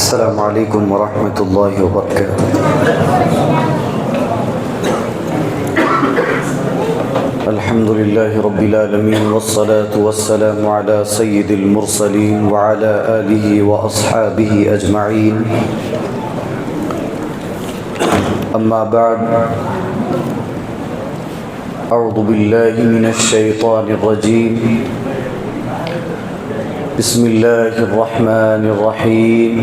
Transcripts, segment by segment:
السلام علیکم ورحمۃ اللہ وبرکاتہ۔ الحمد للہ رب العالمین والصلاة والسلام علی سید المرسلین وعلی آلہ واصحابہ اجمعین، اما بعد، اعوذ باللہ من الشیطان الرجیم، بسم اللہ الرحمن الرحیم۔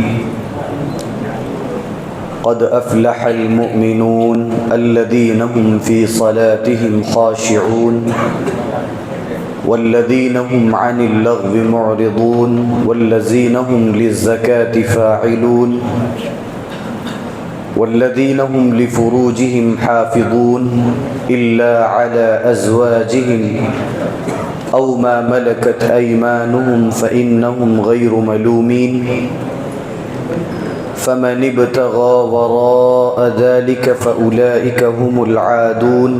قد افلح المؤمنون الذین هم فی صلاتهم خاشعون والذین هم عن اللغو معرضون والذین هم للزکاة فاعلون والذین هم لفروجهم حافظون الا علی ازواجهم أو ما ملكت أيمانهم فإنهم غير ملومين، فمن ابتغى وراء ذلك فأولئك هم العادون،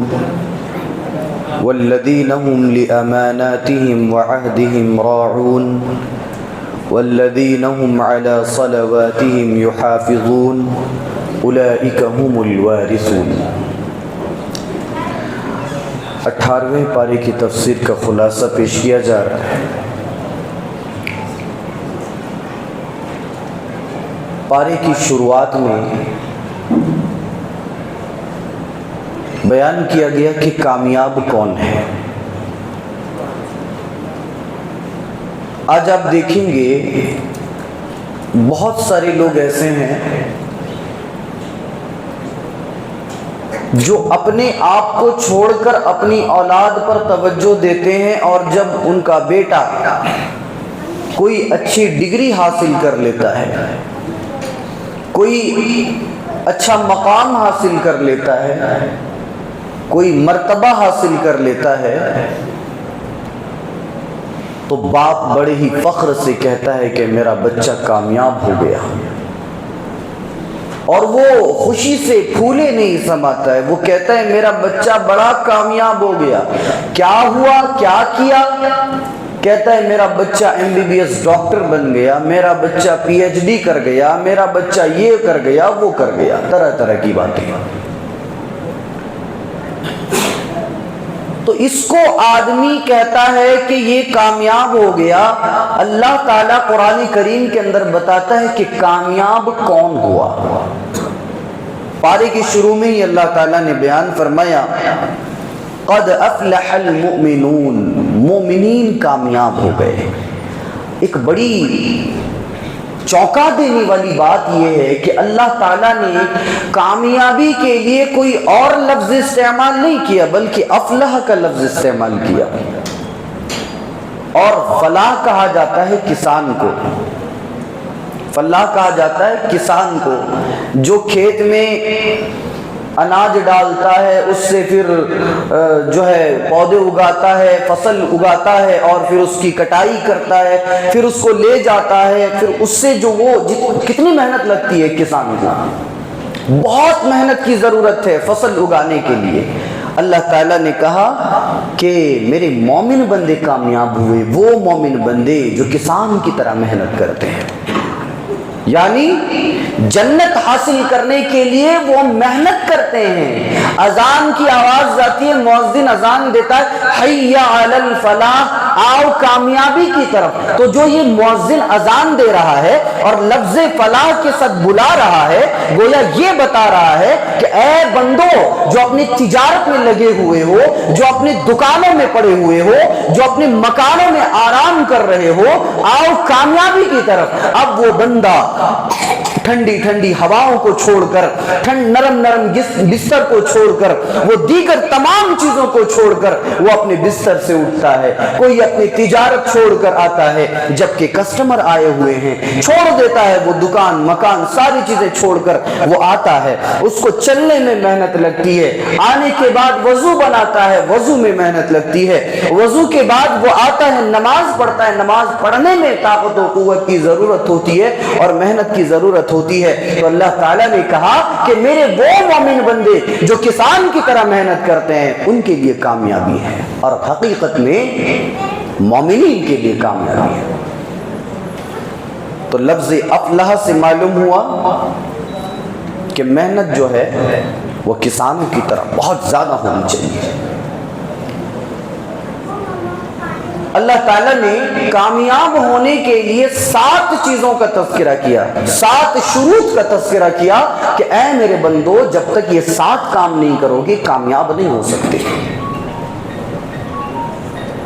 والذين هم لأماناتهم وعهدهم راعون، والذين هم على صلواتهم يحافظون، أولئك هم الوارثون۔ 18ویں پارے کی تفسیر کا خلاصہ پیش کیا جا رہا ہے۔ پارے کی شروعات میں بیان کیا گیا کہ کامیاب کون ہے۔ آج آپ دیکھیں گے بہت سارے لوگ ایسے ہیں جو اپنے آپ کو چھوڑ کر اپنی اولاد پر توجہ دیتے ہیں، اور جب ان کا بیٹا کوئی اچھی ڈگری حاصل کر لیتا ہے، کوئی اچھا مقام حاصل کر لیتا ہے، کوئی مرتبہ حاصل کر لیتا ہے، تو باپ بڑے ہی فخر سے کہتا ہے کہ میرا بچہ کامیاب ہو گیا، اور وہ خوشی سے پھولے نہیں سماتا ہے۔ وہ کہتا ہے میرا بچہ بڑا کامیاب ہو گیا۔ کیا ہوا، کیا کیا؟ کہتا ہے میرا بچہ MBBS ڈاکٹر بن گیا، میرا بچہ PhD کر گیا، میرا بچہ یہ کر گیا، وہ کر گیا، طرح طرح کی باتیں۔ تو اس کو آدمی کہتا ہے کہ یہ کامیاب ہو گیا۔ اللہ تعالیٰ قرآن کریم کے اندر بتاتا ہے کہ کامیاب کون ہوا۔ پارے کی شروع میں ہی اللہ تعالیٰ نے بیان فرمایا قد افلح المؤمنون، مومنین کامیاب ہو گئے۔ ایک بڑی چونکا دینے والی بات یہ ہے کہ اللہ تعالیٰ نے کامیابی کے لیے کوئی اور لفظ استعمال نہیں کیا، بلکہ افلح کا لفظ استعمال کیا۔ اور فلاح کہا جاتا ہے کسان کو، فلاح کہا جاتا ہے کسان کو، جو کھیت میں اناج ڈالتا ہے، اس سے پھر جو ہے پودے اگاتا ہے، فصل اگاتا ہے، اور پھر اس کی کٹائی کرتا ہے، پھر اس کو لے جاتا ہے، پھر اس سے جو وہ کتنی محنت لگتی ہے کسان کو، بہت محنت کی ضرورت ہے فصل اگانے کے لیے۔ اللہ تعالیٰ نے کہا کہ میرے مومن بندے کامیاب ہوئے، وہ مومن بندے جو کسان کی طرح محنت کرتے ہیں، یعنی جنت حاصل کرنے کے لیے وہ محنت کرتے ہیں۔ اذان کی آواز آتی ہے، مؤذن اذان دیتا ہے حی علی الفلاح، آؤ کامیابی کی طرف۔ تو جو یہ مؤذن اذان دے رہا ہے اور لفظ فلاح کے ساتھ بلا رہا ہے، گویا یہ بتا رہا ہے کہ اے بندو جو اپنی تجارت میں لگے ہوئے ہو، جو اپنی دکانوں میں پڑے ہوئے ہو، جو اپنے مکانوں میں آرام کر رہے ہو، آؤ کامیابی کی طرف۔ اب وہ بندہ ٹھنڈی ٹھنڈی ہواؤں کو چھوڑ کر، نرم نرم بستر کو چھوڑ کر، وہ دیگر تمام چیزوں کو چھوڑ کر وہ اپنے بستر سے اٹھتا ہے۔ کوئی اپنی تجارت چھوڑ کر آتا ہے، جبکہ کسٹمر آئے ہوئے ہیں، چھوڑ دیتا ہے وہ دکان مکان ساری چیزیں چھوڑ کر وہ آتا ہے۔ اس کو چلنے میں محنت لگتی ہے، آنے کے بعد وضو بناتا ہے، وضو میں محنت لگتی ہے، وضو کے بعد وہ آتا ہے، نماز پڑھتا ہے، نماز پڑھنے میں طاقت و قوت کی ضرورت ہوتی ہے اور محنت کی ضرورت ہوتی ہے۔ تو اللہ تعالیٰ نے کہا کہ میرے وہ مومن بندے جو کسان کی طرح محنت کرتے ہیں، ان کے لیے کامیابی ہے، اور حقیقت میں مومنین کے لیے کامیابی ہے۔ تو لفظ افلح سے معلوم ہوا کہ محنت جو ہے وہ کسانوں کی طرح بہت زیادہ ہونی چاہیے۔ اللہ تعالیٰ نے کامیاب ہونے کے لیے 7 چیزوں کا تذکرہ کیا، 7 شروط کا تذکرہ کیا کہ اے میرے بندو جب تک یہ 7 کام نہیں کرو گے کامیاب نہیں ہو سکتے۔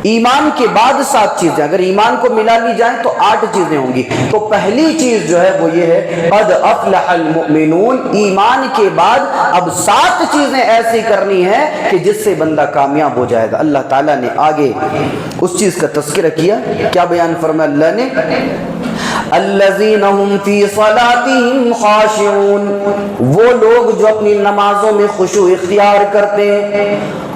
ایمان کے بعد 7 چیزیں، اگر ایمان کو ملا لی جائیں تو 8 چیزیں ہوں گی۔ تو پہلی چیز جو ہے وہ یہ ہے قد افلح المؤمنون، ایمان کے بعد اب 7 چیزیں ایسی کرنی ہے کہ جس سے بندہ کامیاب ہو جائے گا۔ اللہ تعالیٰ نے آگے اس چیز کا تذکرہ کیا، کیا بیان فرمایا اللہ نے؟ الذین هم فی صلاتهم خاشعون، وہ لوگ جو اپنی نمازوں میں خشوع اختیار کرتے ہیں،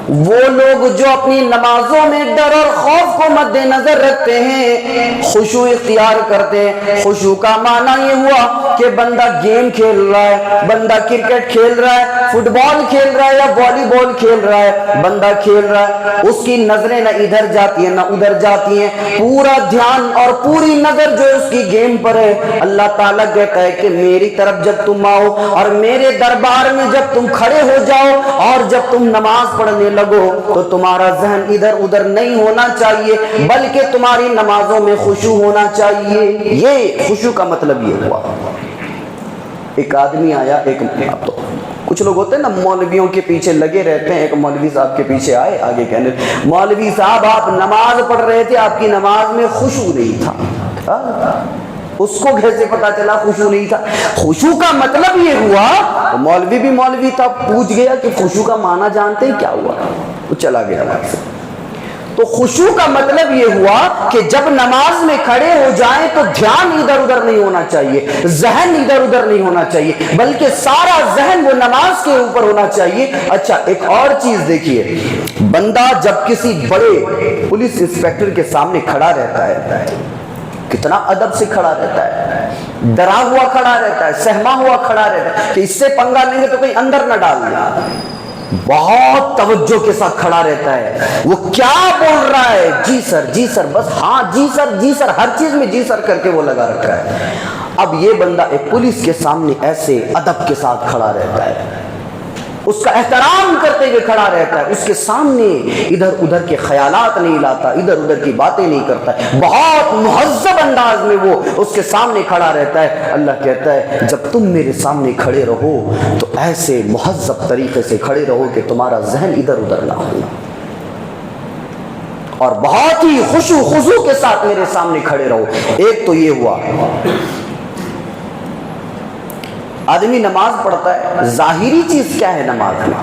وہ لوگ جو اپنی نمازوں میں ڈر اور خوف کو مد نظر رکھتے ہیں، خشوع اختیار کرتے ہیں۔ خشوع کا معنی یہ ہوا کہ بندہ گیم کھیل رہا ہے، بندہ کرکٹ کھیل رہا ہے، فٹ بال کھیل رہا ہے یا والی بال کھیل رہا ہے، بندہ کھیل رہا ہے، اس کی نظریں نہ ادھر جاتی ہیں نہ ادھر جاتی ہیں، پورا دھیان اور پوری نظر جو ہے اس کی گیم پر ہے۔ اللہ تعالیٰ کہتا ہے کہ میری طرف جب تم آؤ اور میرے دربار میں جب تم کھڑے ہو جاؤ اور جب تم نماز پڑھنے لگو تو تمہارا ذہن ادھر ادھر نہیں ہونا چاہیے بلکہ تمہاری نمازوں میں خشوع ہونا چاہیے۔ یہ خشوع کا مطلب یہ ہوا۔ ایک آدمی آیا، اب تو کچھ لوگ ہوتے ہیں نا مولویوں کے پیچھے لگے رہتے ہیں، ایک مولوی صاحب کے پیچھے آئے، آگے کہنے مولوی صاحب آپ نماز پڑھ رہے تھے، آپ کی نماز میں خشوع نہیں تھا۔ اس کو کیسے پتا چلا خشوع نہیں تھا؟ خشوع کا مطلب یہ ہوا، مولوی بھی مولوی تھا، پوچھ گیا کہ خشوع کا معنی جانتے ہیں کیا ہوا؟ وہ چلا گیا وہاں سے۔ تو خشوع کا مطلب یہ ہوا کہ جب نماز میں کھڑے ہو جائیں تو دھیان ادھر ادھر نہیں ہونا چاہیے، ذہن ادھر ادھر نہیں ہونا چاہیے، بلکہ سارا ذہن وہ نماز کے اوپر ہونا چاہیے۔ اچھا ایک اور چیز دیکھیے، بندہ جب کسی بڑے پولیس انسپیکٹر کے سامنے کھڑا رہتا ہے، کتنا ادب سے کھڑا رہتا ہے، ڈرا ہوا کھڑا رہتا ہے، سہما ہوا کھڑا رہتا ہے کہ اس سے پنگا لیں گے تو کہیں اندر نہ ڈال دیں، بہت توجہ کے ساتھ کھڑا رہتا ہے۔ وہ کیا بول رہا ہے؟ جی سر، جی سر، بس ہاں جی سر، جی سر، ہر چیز میں جی سر کر کے وہ لگا رکھا ہے۔ اب یہ بندہ ایک پولیس کے سامنے ایسے ادب کے ساتھ کھڑا رہتا ہے، اس کا احترام کرتے ہوئے کھڑا رہتا ہے، اس کے سامنے ادھر ادھر کے خیالات نہیں لاتا، ادھر ادھر کی باتیں نہیں کرتا ہے، بہت مہذب انداز میں وہ اس کے سامنے کھڑا رہتا ہے۔ اللہ کہتا ہے جب تم میرے سامنے کھڑے رہو تو ایسے مہذب طریقے سے کھڑے رہو کہ تمہارا ذہن ادھر ادھر نہ ہو، اور بہت ہی خشوع خضوع کے ساتھ میرے سامنے کھڑے رہو۔ ایک تو یہ ہوا، آدمی نماز پڑھتا ہے، ظاہری چیز کیا ہے نماز میں؟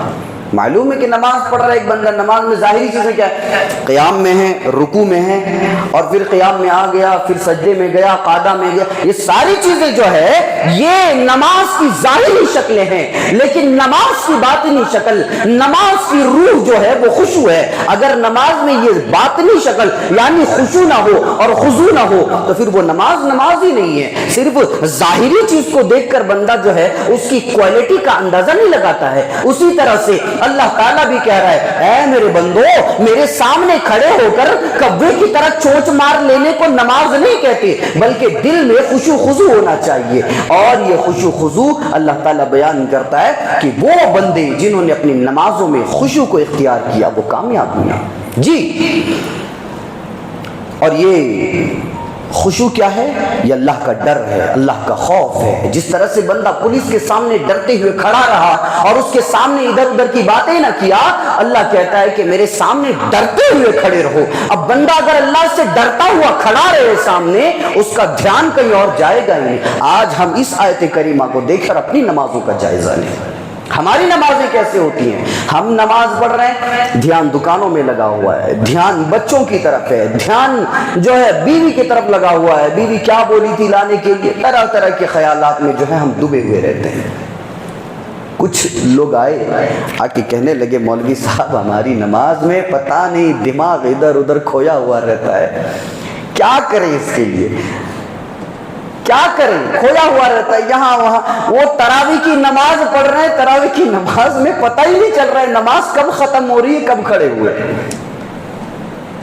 معلوم ہے کہ نماز پڑھ رہا ہے ایک بندہ، نماز میں ظاہری چیزیں کیا ہے؟ قیام میں ہے، رکوع میں ہے، اور پھر قیام میں آ گیا، پھر سجدے میں گیا، قعدہ میں گیا، یہ ساری چیزیں جو ہے یہ نماز کی ظاہری شکلیں ہیں، لیکن نماز کی باطنی شکل، نماز کی روح جو ہے وہ خشوع ہے۔ اگر نماز میں یہ باطنی شکل یعنی خشوع نہ ہو اور خضوع نہ ہو تو پھر وہ نماز نماز ہی نہیں ہے۔ صرف ظاہری چیز کو دیکھ کر بندہ جو ہے اس کی کوالٹی کا اندازہ نہیں لگاتا ہے۔ اسی طرح سے اللہ تعالیٰ بھی کہہ رہا ہے اے میرے بندو میرے سامنے کھڑے ہو کر کبے کی طرح چونچ مار لینے کو نماز نہیں کہتے، بلکہ دل میں خشوع خضوع ہونا چاہیے۔ اور یہ خشوع خضوع اللہ تعالیٰ بیان کرتا ہے کہ وہ بندے جنہوں نے اپنی نمازوں میں خشوع کو اختیار کیا وہ کامیاب ہوئے۔ جی، اور یہ خشوع کیا ہے؟ یہ اللہ کا ڈر ہے، اللہ کا خوف ہے۔ جس طرح سے بندہ پولیس کے سامنے ڈرتے ہوئے کھڑا رہا اور اس کے سامنے ادھر ادھر کی باتیں نہ کیا، اللہ کہتا ہے کہ میرے سامنے ڈرتے ہوئے کھڑے رہو۔ اب بندہ اگر اللہ سے ڈرتا ہوا کھڑا رہے سامنے، اس کا دھیان کہیں اور جائے گا ہی نہیں۔ آج ہم اس آیت کریمہ کو دیکھ کر اپنی نمازوں کا جائزہ لیں۔ ہماری نمازیں کیسے ہوتی ہیں؟ ہم نماز پڑھ رہے ہیں، دھیان دکانوں میں لگا ہوا ہے، دھیان بچوں کی طرف ہے، دھیان جو ہے بیوی کی طرف لگا ہوا ہے، بیوی کیا بولی تھی لانے کے لیے، طرح طرح کے خیالات میں جو ہے ہم ڈوبے ہوئے رہتے ہیں۔ کچھ لوگ آئے آ کے کہنے لگے مولوی صاحب ہماری نماز میں پتہ نہیں دماغ ادھر ادھر کھویا ہوا رہتا ہے، کیا کریں اس کے لیے؟ کیا کریں؟ کھویا ہوا رہتا ہے یہاں وہاں۔ وہ تراویح کی نماز پڑھ رہے ہیں، تراویح کی نماز میں پتہ ہی نہیں چل رہا ہے نماز کب ختم ہو رہی ہے کب کھڑے ہوئے۔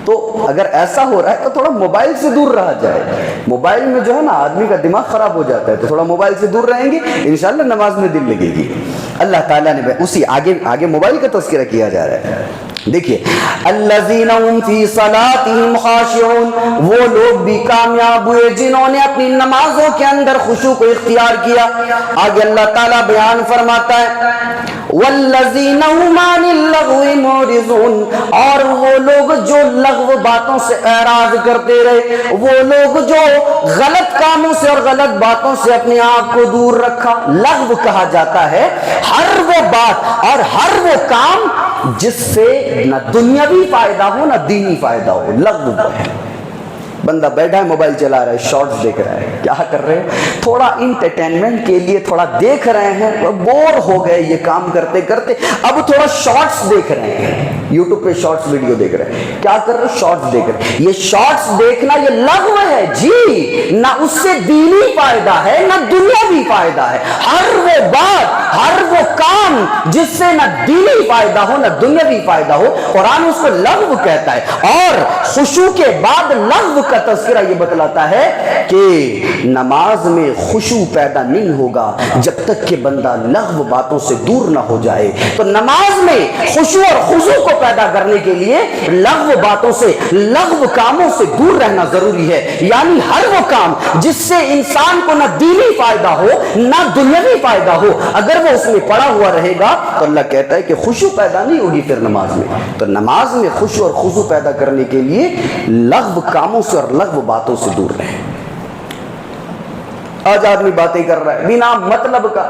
تو اگر ایسا ہو رہا ہے تو تھوڑا موبائل سے دور رہا جائے. موبائل میں جو ہے نا آدمی کا دماغ خراب ہو جاتا ہے, تو تھوڑا موبائل سے دور رہیں گے انشاءاللہ نماز میں دل لگے گی. اللہ تعالیٰ نے اسی آگے موبائل کا تذکرہ کیا جا رہا ہے. دیکھیے الذین هم فی صلاتهم خاشعون, وہ لوگ بھی کامیاب ہوئے جنہوں نے اپنی نمازوں کے اندر خشوع کو اختیار کیا. آگے اللہ تعالیٰ بیان فرماتا ہے والذین هم عن اللغو معرضون, اور وہ لوگ جو لغو باتوں سے اعراض کرتے رہے, وہ لوگ جو غلط کاموں سے اور غلط باتوں سے اپنے آپ کو دور رکھا. لغو کہا جاتا ہے ہر وہ بات اور ہر وہ کام جس سے نہ دنیاوی فائدہ ہو نہ دینی فائدہ ہو, لغو ہے. بندہ بیٹھا ہے موبائل چلا رہا ہے, شارٹس دیکھ رہا ہے, کیا کر رہے ہیں, تھوڑا انٹرٹینمنٹ کے لیے تھوڑا دیکھ رہے ہیں, بور ہو گئے یہ کام کرتے کرتے, اب تھوڑا شارٹس دیکھ رہے ہیں, یوٹیوب پہ شارٹس ویڈیو دیکھ رہے ہیں. کیا کر رہے ہیں, شارٹس دیکھ رہے ہیں. یہ شارٹس دیکھنا یہ لغو ہے جی, نہ اس سے دینی فائدہ ہے نہ دنیاوی فائدہ ہے. ہر وہ بات ہر وہ کام جس سے نہ دینی فائدہ ہو نہ دنیاوی فائدہ ہو, قرآن اس کو لغو کہتا ہے. اور خشوع کے بعد لغو کا تذکرہ یہ بتلاتا ہے کہ نماز میں خشوع پیدا نہیں ہوگا جب تک کہ بندہ لغو باتوں سے دور نہ ہو جائے. تو نماز میں خشوع اور خضوع کو پیدا کرنے کے لیے لغو باتوں سے لغو کاموں سے دور رہنا ضروری ہے. یعنی ہر وہ کام جس سے انسان کو نہ دینی فائدہ ہو نہ دنیاوی فائدہ ہو, اگر وہ اس میں پڑا ہوا رہے گا تو اللہ کہتا ہے کہ خشوع پیدا نہیں ہوگی پھر نماز میں. تو نماز میں خشوع اور خضوع پیدا کرنے کے لیے لغو کاموں سے اور لغو باتوں سے دور رہیں. آج آدمی باتیں کر رہا ہے بنا مطلب کا,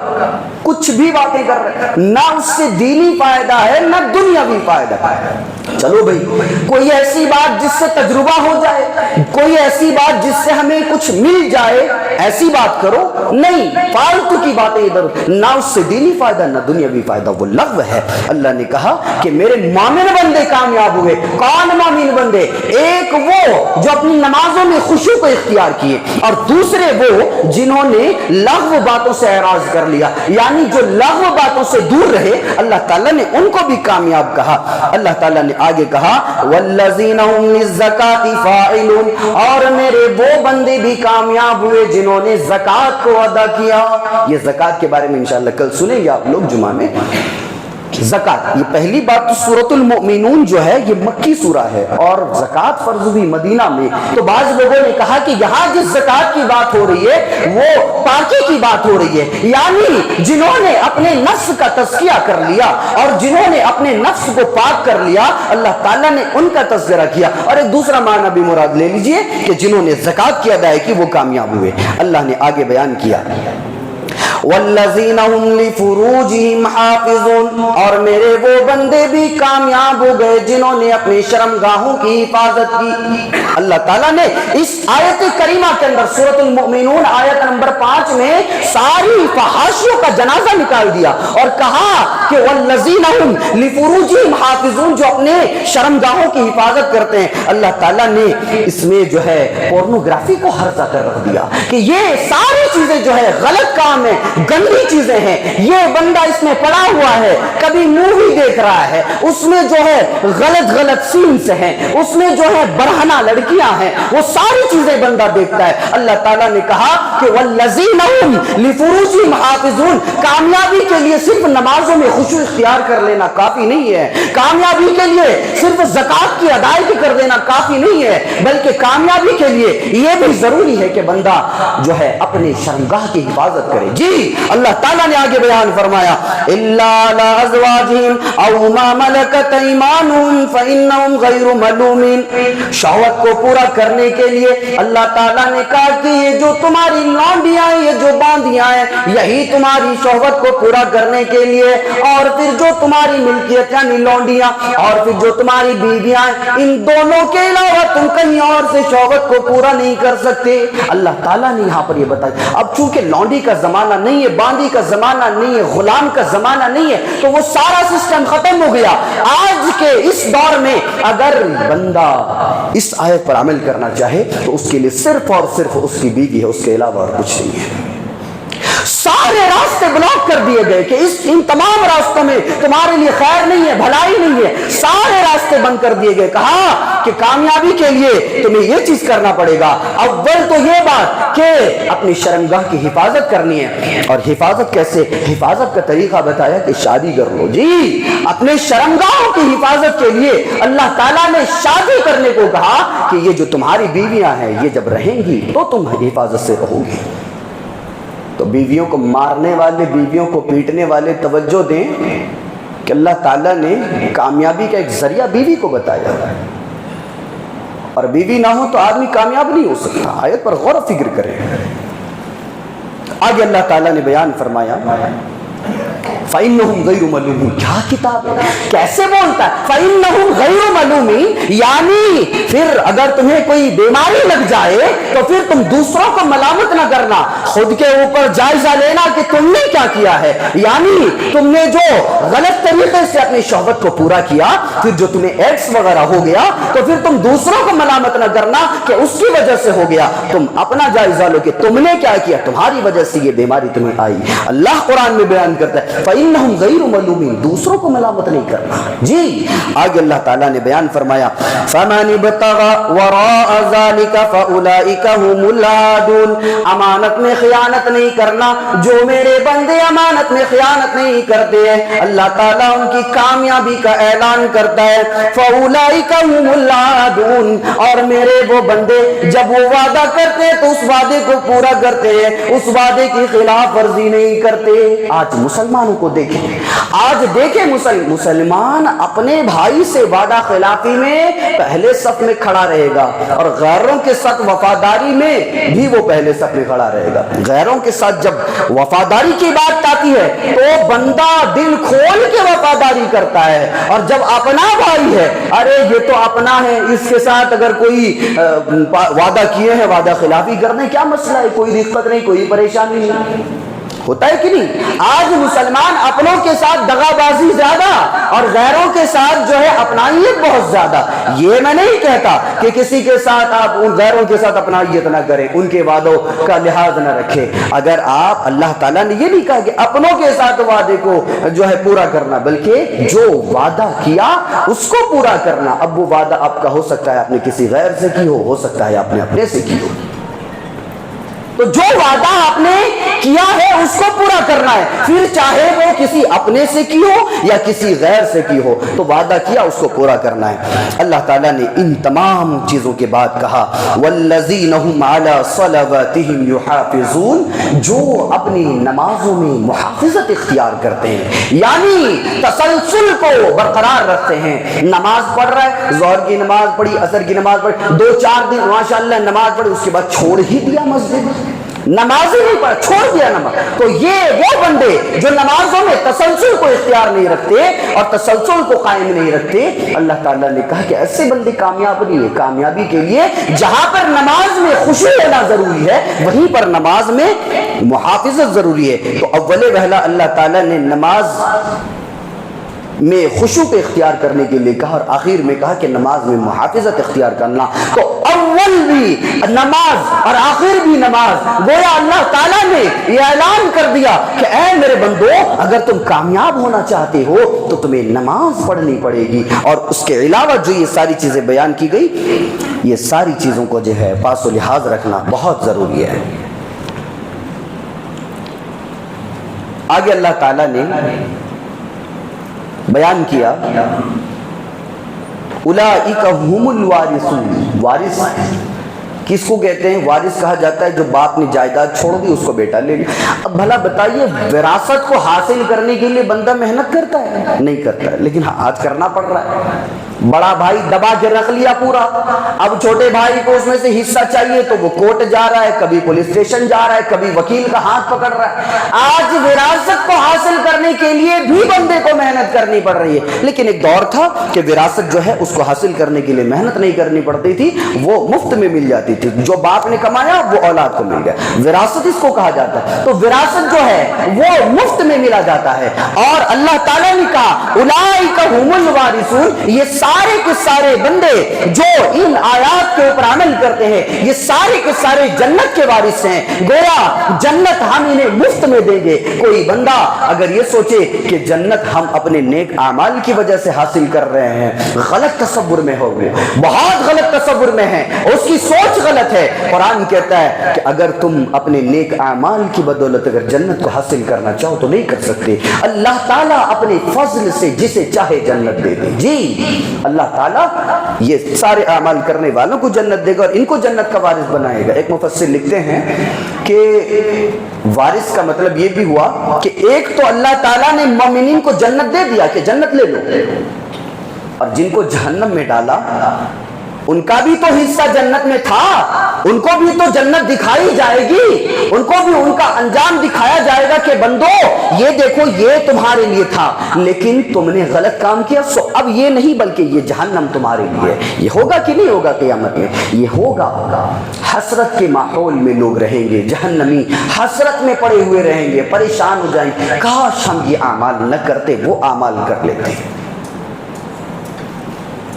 کچھ بھی باتیں کر رہا ہے, نہ اس سے دینی فائدہ ہے نہ دنیاوی فائدہ ہے. چلو بھائی کوئی ایسی بات جس سے تجربہ ہو جائے, کوئی ایسی بات جس سے ہمیں کچھ مل جائے, ایسی بات کرو. نہیں, فالتو کی باتیں ادھر, نہ اس سے دینی فائدہ نہ دنیاوی فائدہ, وہ لغو ہے. اللہ نے کہا کہ میرے مومن بندے کامیاب ہوئے. کون مومن بندے؟ ایک وہ جو اپنی نمازوں میں خشوع کو اختیار کیے, اور دوسرے وہ جنہوں نے لغو باتوں سے اعراض کر لیا, یعنی جو لغو باتوں سے دور رہے. اللہ تعالیٰ نے ان کو بھی کامیاب کہا. اللہ تعالیٰ نے آگے کہا والذین هم للزکاۃ فاعلون, اور میرے وہ بندے بھی کامیاب ہوئے جنہوں نے زکات کو ادا کیا. یہ زکات کے بارے میں انشاءاللہ کل سنیں گے آپ لوگ جمعہ میں. زکات, یہ پہلی بات تو سورۃ المؤمنون جو ہے یہ مکی سورہ ہے, اور زکات فرض ہوئی مدینہ میں. تو بعض لوگوں نے کہا کہ یہاں جس زکات کی بات ہو رہی ہے وہ پاکی کی بات ہو رہی ہے, یعنی جنہوں نے اپنے نفس کا تزکیہ کر لیا اور جنہوں نے اپنے نفس کو پاک کر لیا, اللہ تعالیٰ نے ان کا تذکرہ کیا. اور ایک دوسرا معنی بھی مراد لے لیجئے کہ جنہوں نے زکات کی ادائیگی کی وہ کامیاب ہوئے. اللہ نے آگے بیان کیا والذین هم لفروجہم حافظون, اور میرے وہ بندے بھی کامیاب ہو گئے جنہوں نے اپنی شرمگاہوں کی حفاظت کی. اللہ تعالیٰ نے اس آیت کریمہ کے اندر سورۃ المؤمنون آیت نمبر 5 میں ساری فحاشیوں کا جنازہ نکال دیا اور کہا کہ والذین هم لفروجہم حافظون, جو اپنے شرمگاہوں کی حفاظت کرتے ہیں. اللہ تعالیٰ نے اس میں جو ہے پورنوگرافی کو حرزہ کر رکھ دیا کہ یہ ساری چیزیں جو ہے غلط کام ہے, گندی چیزیں ہیں. یہ بندہ اس میں پڑا ہوا ہے, کبھی مووی دیکھ رہا ہے, اس میں جو ہے غلط سینز ہیں, اس میں جو ہے برہنہ لڑکیاں ہیں, وہ ساری چیزیں بندہ دیکھتا ہے. اللہ تعالیٰ نے کہا کہ والذین هم لفروجہم حافظون, کامیابی کے لیے صرف نمازوں میں خشوع اختیار کر لینا کافی نہیں ہے, کامیابی کے لیے صرف زکات کی ادائیگی کر دینا کافی نہیں ہے, بلکہ کامیابی کے لیے یہ بھی ضروری ہے کہ بندہ جو ہے اپنے شرمگاہ کی حفاظت کرے. جی اللہ تعالیٰ نے آگے بیان فرمایا الا علی ازواجہم او ما ملکت ایمانہم فانہم غیر ملومین, شہوت کو پورا کرنے کے لیے اللہ تعالیٰ نے کہا کہ یہ جو تمہاری لونڈیاں ہیں, یہ جو باندیاں ہیں, یہی تمہاری شہوت کو پورا کرنے کے لیے, اور پھر جو تمہاری ملکیت یعنی لونڈیاں اور پھر جو تمہاری بیویاں ہیں, ان دونوں کے علاوہ تم کہیں اور سے شہوت کو پورا نہیں کر سکتے. اللہ تعالیٰ نے یہاں پر یہ بتایا. اب چونکہ لونڈی کا زمانہ نہیں ہے, باندی کا زمانہ نہیں ہے, غلام کا زمانہ نہیں ہے, تو وہ سارا سسٹم ختم ہو گیا. آج کے اس دور میں اگر بندہ اس آیت پر عمل کرنا چاہے تو اس کے لیے صرف اور صرف اس کی بیوی ہے, اس کے علاوہ اور کچھ نہیں ہے. سارے راستے بلاک کر دیے گئے کہ ان تمام راستوں میں تمہارے لیے خیر نہیں ہے, بھلائی نہیں ہے. سارے راستے بند کر دیے گئے. کہا کہ کامیابی کے لیے تمہیں یہ چیز کرنا پڑے گا. اول تو یہ بات کہ اپنی شرمگاہ کی حفاظت کرنی ہے. اور حفاظت کیسے؟ حفاظت کا طریقہ بتایا کہ شادی کر لو. جی اپنے شرمگاہوں کی حفاظت کے لیے اللہ تعالیٰ نے شادی کرنے کو کہا کہ یہ جو تمہاری بیویاں ہیں یہ جب رہیں گی تو تم حفاظت سے رہو گی. تو بیویوں کو مارنے والے، بیویوں کو پیٹنے والے توجہ دیں کہ اللہ تعالیٰ نے کامیابی کا ایک ذریعہ بیوی کو بتایا. اور بیوی نہ ہو تو آدمی کامیاب نہیں ہو سکتا. آیت پر غور و فکر کریں. آگے اللہ تعالیٰ نے بیان فرمایا فَإِنَّهُمْ غَيْرُ مَلُومِينَ. کیا کتاب ہے، کیسے بولتا ہے فَإِنَّهُمْ غَيْرُ مَلُومِينَ؟ یعنی پھر اگر تمہیں کوئی بیماری لگ جائے تو پھر تم دوسروں کو ملامت نہ کرنا، خود کے اوپر جائزہ لینا کہ تم نے کیا کیا ہے. یعنی تم نے جو غلط طریقے سے اپنی شہوت کو پورا کیا، پھر جو تمہیں ایڈس وغیرہ ہو گیا تو پھر تم دوسروں کو ملامت نہ کرنا کہ اس کی وجہ سے ہو گیا. تم اپنا جائزہ لو کہ تم نے کیا کیا، تمہاری وجہ سے یہ بیماری تمہیں آئی. اللہ قرآن میں بیان کرتا ہے فَإِنَّهُمْ غَيْرُ مَلُومِينَ، دوسروں کو ملامت نہیں کرنا. جی آگے اللہ تعالیٰ نے بیان فرمایا فَمَنِ ابْتَغَى وَرَاءَ ذَلِكَ فَأُولَئِكَ هُمُ الْعَادُونَ. امانت میں خیانت نہیں کرنا. جو میرے بندے امانت میں خیانت نہیں کرتے ہیں اللہ تعالیٰ ان کی کامیابی کا اعلان کرتا ہے فَأُولَئِكَ هُمُ الْعَادُونَ. اور میرے وہ بندے جب وہ وعدہ کرتے ہیں تو اس وعدے کو پورا کرتے ہیں، اس وعدے کی خلاف ورزی نہیں کرتے. آج مسلمانوں کو دیکھیں، آج دیکھیں مسلمان اپنے بھائی سے وعدہ خلافی میں پہلے صف میں کھڑا رہے گا، اور غیروں کے ساتھ وفاداری میں بھی وہ پہلے صف میں کھڑا رہے گا. غیروں کے ساتھ جب وفاداری کی بات آتی ہے تو بندہ دل کھول کے وفاداری کرتا ہے، اور جب اپنا بھائی ہے، ارے یہ تو اپنا ہے، اس کے ساتھ اگر کوئی وعدہ کیے ہیں وعدہ خلافی کرنے کیا مسئلہ ہے، کوئی دقت نہیں، کوئی پریشانی نہیں. ہوتا ہے کہ نہیں؟ آج مسلمان اپنوں کے ساتھ دغا بازی زیادہ اور غیروں کے ساتھ جو ہے اپنائیت بہت زیادہ. یہ میں نہیں کہتا کہ کسی کے ساتھ آپ ان غیروں کے ساتھ اپنائیت نہ کریں، ان کے وعدوں کا لحاظ نہ رکھیں. اگر آپ اللہ تعالیٰ نے یہ نہیں کہا کہ اپنوں کے ساتھ وعدے کو جو ہے پورا کرنا، بلکہ جو وعدہ کیا اس کو پورا کرنا. اب وہ وعدہ آپ کا ہو سکتا ہے آپ نے کسی غیر سے کی ہو سکتا ہے آپ نے اپنے سے کی ہو. تو جو وعدہ آپ نے کیا ہے اس کو پورا کرنا ہے، پھر چاہے وہ کسی اپنے سے کی ہو یا کسی غیر سے کی ہو، تو وعدہ کیا اس کو پورا کرنا ہے. اللہ تعالیٰ نے ان تمام چیزوں کے بعد کہا وَالَّذِينَ هُمْ عَلَى صَلَوَاتِهِمْ يُحَافِظُونَ، جو اپنی نمازوں میں محافظت اختیار کرتے ہیں، یعنی تسلسل کو برقرار رکھتے ہیں. نماز پڑھ رہا ہے، ظہر کی نماز پڑھی، عصر کی نماز پڑھی، 2-4 دن ماشاءاللہ نماز پڑھی، اس کے بعد چھوڑ ہی دیا مسجد، نماز ہی نہیں پڑھا، چھوڑ دیا نماز. تو یہ وہ بندے جو نمازوں میں تسلسل کو اختیار نہیں رکھتے اور تسلسل کو قائم نہیں رکھتے، اللہ تعالیٰ نے کہا کہ ایسے بندے کامیاب نہیں ہے. کامیابی کے لیے جہاں پر نماز میں خشوع ہونا ضروری ہے وہیں پر نماز میں محافظت ضروری ہے. تو اول پہلا اللہ تعالیٰ نے نماز میں خشوع کو اختیار کرنے کے لیے کہا، اور آخر میں کہا کہ نماز میں محافظت اختیار کرنا. تو اول بھی نماز اور آخر بھی نماز، گویا اللہ تعالیٰ نے یہ اعلان کر دیا کہ اے میرے بندو، اگر تم کامیاب ہونا چاہتے ہو تو تمہیں نماز پڑھنی پڑے گی. اور اس کے علاوہ جو یہ ساری چیزیں بیان کی گئی، یہ ساری چیزوں کو جو ہے پاس و لحاظ رکھنا بہت ضروری ہے. آگے اللہ تعالیٰ نے بیان کیا اولئک هم الوارثون. وارث کس کو کہتے ہیں؟ وارث کہا جاتا ہے جو باپ نے جائیداد چھوڑ دی اس کو بیٹا لے لیا. اب بھلا بتائیے وراثت کو حاصل کرنے کے لیے بندہ محنت کرتا ہے؟ نہیں کرتا ہے، لیکن آج کرنا پڑ رہا ہے. بڑا بھائی دبا کے رکھ لیا پورا، اب چھوٹے بھائی کو اس میں سے حصہ چاہیے تو وہ کورٹ جا رہا ہے، کبھی پولیس اسٹیشن جا رہا ہے، کبھی وکیل کا ہاتھ پکڑ رہا ہے. آج وراثت کو حاصل کرنے کے لیے بھی بندے کو محنت کرنی پڑ رہی ہے. لیکن ایک دور تھا کہ وراثت جو ہے اس کو حاصل کرنے کے لیے محنت نہیں کرنی پڑتی تھی، وہ مفت میں مل جاتی تھی. جو باپ نے کمایا وہ اولاد کو مل گیا. وراثت اس کو کہا جاتا ہے. تو وراثت جو ہے وہ مفت میں ملا جاتا ہے. اور اللہ تعالیٰ نے کہا اولئک هم الوارثون، یہ سارے کے سارے بندے جو ان آیات کے اوپر عمل کرتے ہیں یہ سارے کے سارے جنت کے وارث ہیں. گویا جنت ہم انہیں مفت میں دیں گے. کوئی بندہ اگر یہ سوچے کہ جنت ہم اپنے نیک اعمال کی وجہ سے حاصل کر رہے ہیں, غلط تصور میں ہو گئے, بہت غلط تصور میں ہے, اس کی سوچ غلط ہے. قرآن کہتا ہے کہ اگر تم اپنے نیک اعمال کی بدولت اگر جنت کو حاصل کرنا چاہو تو نہیں کر سکتے. اللہ تعالیٰ اپنے فضل سے جسے چاہے جنت دے دے. جی اللہ تعالیٰ یہ سارے اعمال کرنے والوں کو جنت دے گا اور ان کو جنت کا وارث بنائے گا. ایک مفسر لکھتے ہیں کہ وارث کا مطلب یہ بھی ہوا کہ ایک تو اللہ تعالیٰ نے مومنین کو جنت دے دیا کہ جنت لے لو, اور جن کو جہنم میں ڈالا ان کا بھی تو حصہ جنت میں تھا, ان کو بھی تو جنت دکھائی جائے گی, ان کو بھی ان کا انجام دکھایا جائے گا کہ بندو یہ دیکھو یہ تمہارے لیے تھا لیکن تم نے غلط کام کیا, سو اب یہ نہیں بلکہ یہ جہنم تمہارے لیے. یہ ہوگا کہ نہیں ہوگا قیامت میں؟ یہ ہوگا. حسرت کے ماحول میں لوگ رہیں گے, جہنمی حسرت میں پڑے ہوئے رہیں گے, پریشان ہو جائیں گے, کاش ہم یہ اعمال نہ کرتے وہ اعمال کر لیتے.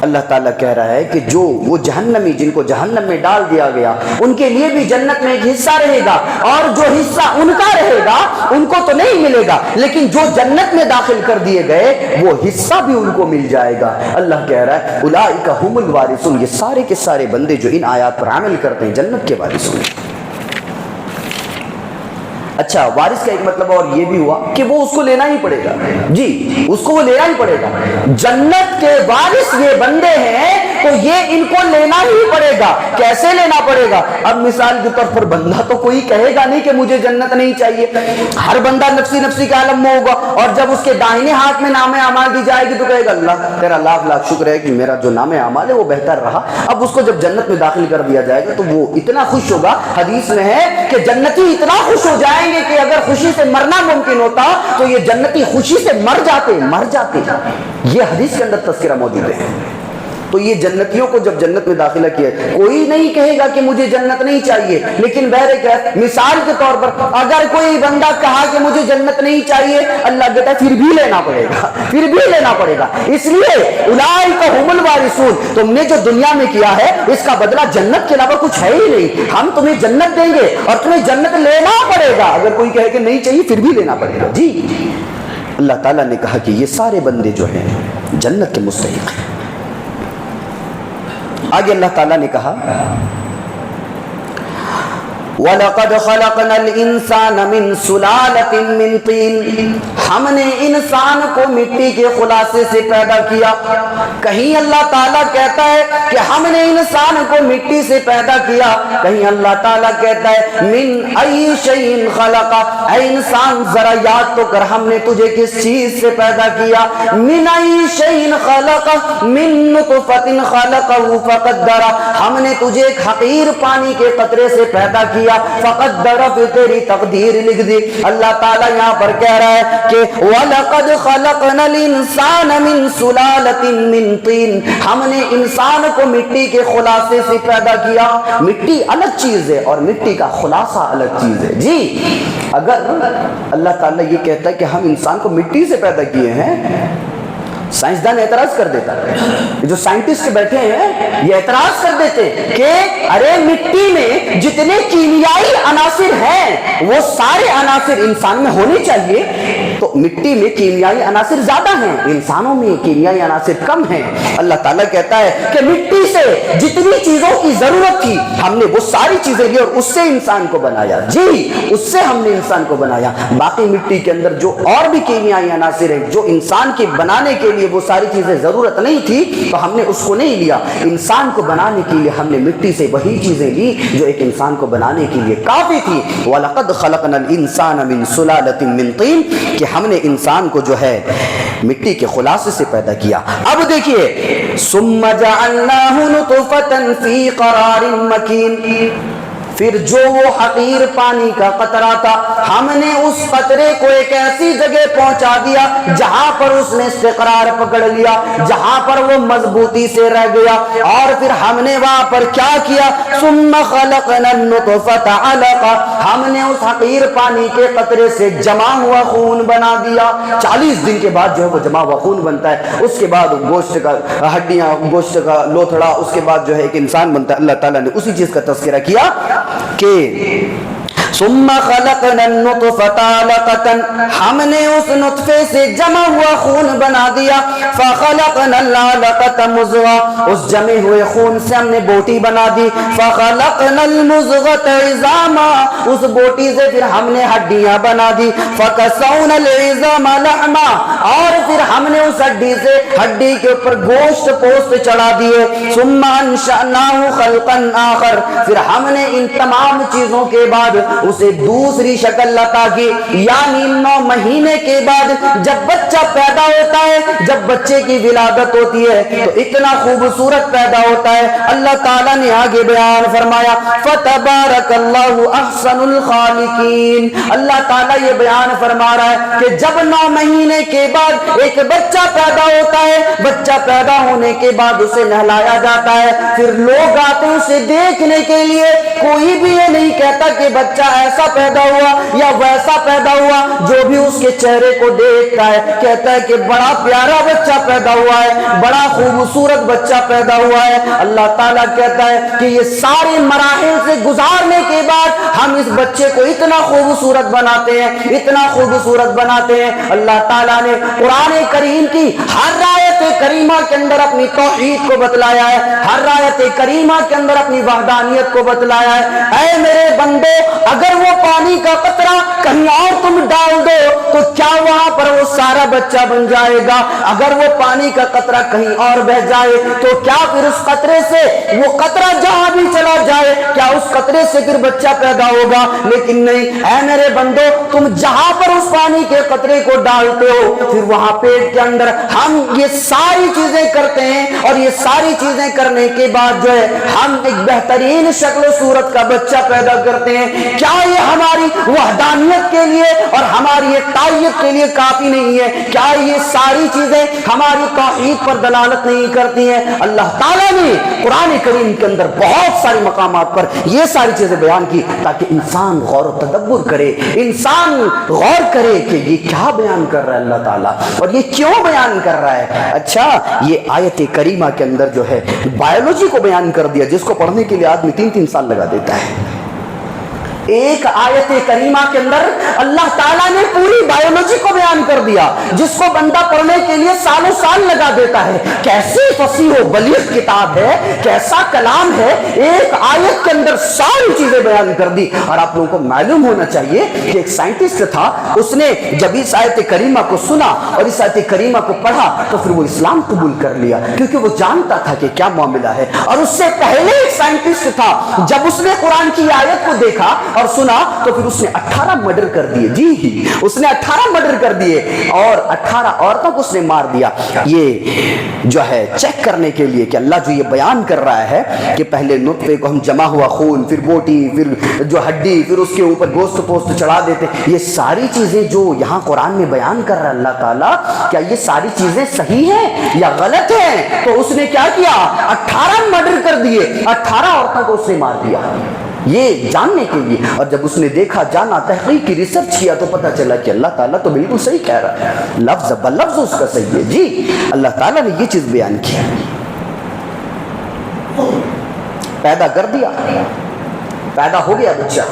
اللہ تعالیٰ کہہ رہا ہے کہ جو وہ جہنمی جن کو جہنم میں ڈال دیا گیا ان کے لیے بھی جنت میں ایک حصہ رہے گا, اور جو حصہ ان کا رہے گا ان کو تو نہیں ملے گا, لیکن جو جنت میں داخل کر دیے گئے وہ حصہ بھی ان کو مل جائے گا. اللہ کہہ رہا ہے اولئک ھم الوارثون, یہ سارے کے سارے بندے جو ان آیات پر عمل کرتے ہیں جنت کے وارث ہوں گے. اچھا, وارث کا ایک مطلب اور یہ بھی ہوا کہ وہ اس کو لینا ہی پڑے گا. جی اس کو وہ لینا ہی پڑے گا. جنت کے وارث یہ بندے ہیں تو یہ ان کو لینا ہی پڑے گا. کیسے لینا پڑے گا؟ اب مثال کے طور پر بندہ تو کوئی کہے گا نہیں کہ مجھے جنت نہیں چاہیے. ہر بندہ نفسی نفسی کے عالم میں ہوگا, اور جب اس کے دائیں ہاتھ میں نام اعمال دی جائے گی تو کہے گا اللہ تیرا لاکھ لاکھ شکر ہے کہ میرا جو نام اعمال ہے وہ بہتر رہا. اب اس کو جب جنت میں داخل کر دیا جائے گا تو وہ اتنا خوش ہوگا, حدیث میں ہے کہ جنتی اتنا خوش ہو جائیں گے کہ اگر خوشی سے مرنا ممکن ہوتا تو یہ جنتی خوشی سے مر جاتے. یہ حدیث کے اندر تذکرہ موجود ہے. تو یہ جنتیوں کو جب جنت میں داخلہ کیا, کوئی نہیں کہے گا کہ مجھے جنت نہیں چاہیے, لیکن بہرحال مثال کے طور پر اگر کوئی بندہ کہا کہ مجھے جنت نہیں چاہیے, اللہ کہتا ہے پھر بھی لینا پڑے گا, پھر بھی لینا پڑے گا. اس لیے اولئک ھم الوارثون, تم نے جو دنیا میں کیا ہے اس کا بدلہ جنت کے علاوہ کچھ ہے ہی نہیں. ہم تمہیں جنت دیں گے اور تمہیں جنت لینا پڑے گا. اگر کوئی کہے کہ نہیں چاہیے پھر بھی لینا پڑے گا. جی اللہ تعالیٰ نے کہا کہ یہ سارے بندے جو ہیں جنت کے مستحق ہیں. آگے اللہ تعالیٰ نے کہا وَلَقَدْ خَلَقْنَا الْإِنسَانَ مِنْ سُلَالَةٍ مِّن طِينٍ, ہم نے انسان کو مٹی کے خلاصے سے پیدا کیا. کہیں اللہ تعالیٰ کہتا ہے کہ ہم نے انسان کو مٹی سے پیدا کیا, کہیں اللہ تعالیٰ کہتا ہے مِنْ أَيِّ شَيْءٍ خَلَقَ, اے انسان ذرا یاد تو کر ہم نے تجھے کس چیز سے پیدا کیا. مِنْ أَيِّ شَيْءٍ خَلَقَ مِنْ نُطْفَةٍ خَلَقَهُ فَقَدَّرَ, ہم نے تجھے ایک حقیر پانی کے قطرے سے پیدا کیا, فقدر, پھر تیری تقدیر لکھ دی. اللہ تعالیٰ یہاں پر کہہ رہا ہے کہ وَلَقَدْ خَلَقْنَا الْإِنسَانَ مِنْ سُلَالَةٍ مِّن طِينٍ, ہم نے انسان کو مٹی کے خلاصے سے پیدا کیا. مٹی الگ چیز ہے اور مٹی کا خلاصہ الگ چیز ہے. جی اگر اللہ تعالیٰ یہ کہتا ہے کہ ہم انسان کو مٹی سے پیدا کیے ہیں, سائنسدان اعتراض کر دیتا ہے. جو سائنٹسٹ بیٹھے ہیں یہ اعتراض کر دیتے کہ ارے مٹی میں جتنے کیمیائی عناصر ہیں وہ سارے عناصر انسان میں ہونے چاہیے, تو مٹی میں کیمیائی عناصر زیادہ ہیں, انسانوں میں کیمیائی عناصر کم ہیں. اللہ تعالیٰ کہتا ہے کہ مٹی سے جتنی چیزوں کی ضرورت تھی ہم نے وہ ساری چیزیں لی اور اس سے انسان کو بنایا. جی اس سے ہم نے انسان کو بنایا. باقی مٹی کے اندر جو اور بھی کیمیائی عناصر ہیں جو انسان کے بنانے کے لیے وہ ساری چیزیں ضرورت نہیں تھی تو ہم نے اس کو نہیں لیا. انسان کو بنانے کے لیے ہم نے مٹی سے وہی چیزیں لی جو ایک انسان کو بنانے کے لیے کافی تھی. وَلَقَدْ خَلَقْنَا الْإِنسَانَ مِنْ سُلَالَةٍ مِّن طِينٍ, کہ ہم نے انسان کو جو ہے مٹی کے خلاصے سے پیدا کیا. اب دیکھیے ثُمَّ جَعَلْنَاهُ نُطْفَةً فِي قَرَارٍ مَّكِينٍ, پھر جو وہ حقیر پانی کا قطرہ تھا ہم نے اس قطرے کو ایک ایسی جگہ پہنچا دیا جہاں پر اس نے استقرار پکڑ لیا، جہاں پر وہ مضبوطی سے رہ گیا، اور پھر ہم نے وہاں پر کیا کیا، ثم خلقنا النطفة علقہ، ہم نے اس حقیر پانی کے قطرے سے جمع ہوا خون بنا دیا۔ 40 دن کے بعد جو ہے وہ جمع ہوا خون بنتا ہے، اس کے بعد گوشت کا ہڈیاں، گوشت کا لوتھڑا، اس کے بعد جو ہے ایک انسان بنتا ہے۔ اللہ تعالیٰ نے اسی چیز کا تذکرہ کیا کہ ثم خلقنا النطفة علقة، ہم نے اس نطفے سے جمع ہوا خون بنا دیا، فخلقنا العلقة مضغة، اس جمع ہوئے خون سے ہم نے بوٹی بنا دی، فخلقنا المضغة عظاما، اس بوٹی سے پھر ہم نے ہڈیاں بنا دی، فکسونا العظام لحما، اور پھر ہم نے اس ہڈی سے ہڈی کے اوپر گوشت پوست چڑھا دیے، ثم انشأناه خلقا آخر، پھر ہم نے ان تمام چیزوں کے بعد اسے دوسری شکل عطا کی، یعنی 9 مہینے کے بعد جب بچہ پیدا ہوتا ہے، جب بچے کی ولادت ہوتی ہے تو اتنا خوبصورت پیدا ہوتا ہے۔ اللہ تعالیٰ نے آگے بیان فرمایا فَتَبَارَكَ اللَّهُ أَحْسَنُ الْخَالِقِينَ، اللہ تعالیٰ یہ بیان فرما رہا ہے کہ جب 9 مہینے کے بعد ایک بچہ پیدا ہوتا ہے، بچہ پیدا ہونے کے بعد اسے نہلایا جاتا ہے، پھر لوگ آتے ہیں اسے دیکھنے کے لیے، کوئی بھی یہ نہیں کہتا کہ بچہ ایسا پیدا ہوا یا ویسا پیدا ہوا، جو بھی اس کے چہرے کو دیکھتا ہے کہتا ہے کہ بڑا پیارا بچہ پیدا ہوا ہے، بڑا خوبصورت بچہ پیدا ہوا ہے۔ اللہ تعالیٰ کہتا ہے کہ یہ سارے مراحل سے گزارنے کے بعد ہم اس بچے کو اتنا خوبصورت بناتے ہیں، اتنا خوبصورت بناتے ہیں۔ اللہ تعالیٰ نے قرآن کریم کی ہر آیت کریمہ کے اندر اپنی توحید کو بتلایا ہے، ہر آیت کریمہ کے اندر اپنی وحدانیت کو بتلایا ہے۔ اے میرے بندو، اگر وہ پانی کا قطرہ کہیں اور تم ڈال دو تو کیا وہاں پر وہ سارا بچہ بن جائے گا؟ اگر وہ پانی کا قطرہ کہیں اور بہ جائے تو کیا پھر اس قطرے سے وہ قطرہ جہاں بھی چلا جائے کیا اس قطرے سے پھر بچہ پیدا ہوگا؟ لیکن نہیں، اے میرے بندو، تم جہاں پر اس پانی کے قطرے کو ڈالتے ہو پھر وہاں پیٹ کے اندر ہم یہ ساری چیزیں کرتے ہیں، اور یہ ساری چیزیں کرنے کے بعد جو ہے ہم ایک بہترین شکل و صورت کا بچہ پیدا کرتے ہیں۔ کیا یہ ہماری وحدانیت کے لیے اور ہماری اتحادیت کے لیے کافی نہیں ہے؟ کیا یہ ساری چیزیں ہماری توحید پر دلالت نہیں کرتی ہیں؟ اللہ تعالیٰ نے قرآن کریم کے اندر بہت سارے مقامات پر یہ ساری چیزیں بیان کی تاکہ انسان غور و تدبر کرے، انسان غور کرے کہ یہ کیا بیان کر رہا ہے اللہ تعالیٰ، اور یہ کیوں بیان کر رہا ہے۔ اچھا، یہ آیت کریمہ کے اندر جو ہے بایولوجی کو بیان کر دیا، جس کو پڑھنے کے لیے آدمی 3 سال لگا دیتا ہے۔ ایک آیت کریمہ کے اندر اللہ تعالیٰ نے پوری بایولوجی کو بیان کر دیا، جس کو بندہ پڑھنے کے لیے سالوں سال لگا دیتا ہے۔ کیسی فصیح و بلیغ کتاب ہے، کیسا کلام ہے، ایک آیت کے اندر ساری چیزیں بیان کر دی۔ اور آپ لوگوں کو معلوم ہونا چاہیے کہ ایک سائنٹسٹ تھا، اس نے جب اس آیت کریمہ کو سنا اور اس آیت کریمہ کو پڑھا تو پھر وہ اسلام قبول کر لیا، کیونکہ وہ جانتا تھا کہ کیا معاملہ ہے۔ اور اس سے پہلے ایک سائنٹسٹ تھا، جب اس نے قرآن کی آیت کو دیکھا اور سنا تو پھر اس نے 18 مرڈر کر دیے، جی اس نے 18 مرڈر کر دیے اور 18 عورتوں کو اس نے مار دیا۔ یہ جو ہے چیک کرنے کے لیے کہ اللہ جو یہ بیان کر رہا ہے کہ پہلے نطفے کو ہم جمع ہوا خون، پھر بوٹی، پھر جو ہڈی، پھر اس کے اوپر گوشت پوست چڑھا دیتے، یہ ساری چیزیں جو یہاں قرآن میں بیان کر رہا ہے اللہ تعالیٰ، کیا یہ ساری چیزیں صحیح ہیں یا غلط ہیں؟ تو اس نے کیا کیا، 18 مرڈر کر دیے، 18 عورتوں کو اس نے مار دیا، یہ جاننے کے لیے۔ اور جب اس نے دیکھا، جانا، تحقیق کی، ریسرچ کیا تو پتہ چلا کہ اللہ تعالیٰ تو بالکل صحیح کہہ رہا ہے، لفظ بلفظ اس کا صحیح ہے۔ جی اللہ تعالیٰ نے یہ چیز بیان کی، پیدا کر دیا، پیدا ہو گیا بچہ۔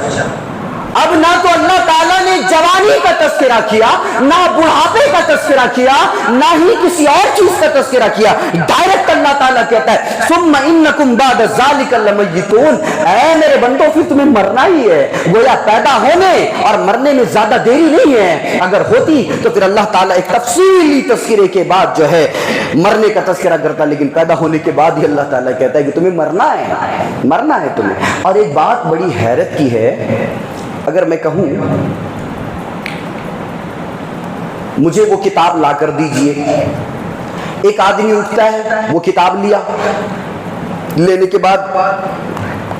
اب نہ تو اللہ تعالیٰ نے جوانی کا تذکرہ کیا، نہ بڑھاپے کا تذکرہ کیا، نہ ہی کسی اور چیز کا تذکرہ کیا، ڈائریکٹ اللہ تعالیٰ کہتا ہے ثم انکم بعد ذلک لمیتون، اے میرے بندو پھر تمہیں مرنا ہی ہے۔ گویا پیدا ہونے اور مرنے میں زیادہ دیری نہیں ہے، اگر ہوتی تو پھر اللہ تعالیٰ ایک تفصیلی تذکرے کے بعد جو ہے مرنے کا تذکرہ کرتا، لیکن پیدا ہونے کے بعد ہی اللہ تعالیٰ کہتا ہے کہ تمہیں مرنا ہے، مرنا ہے تمہیں۔ اور ایک بات بڑی حیرت کی ہے، اگر میں کہوں مجھے وہ کتاب لا کر دیجئے، ایک آدمی اٹھتا ہے، وہ کتاب لیا، لینے کے بعد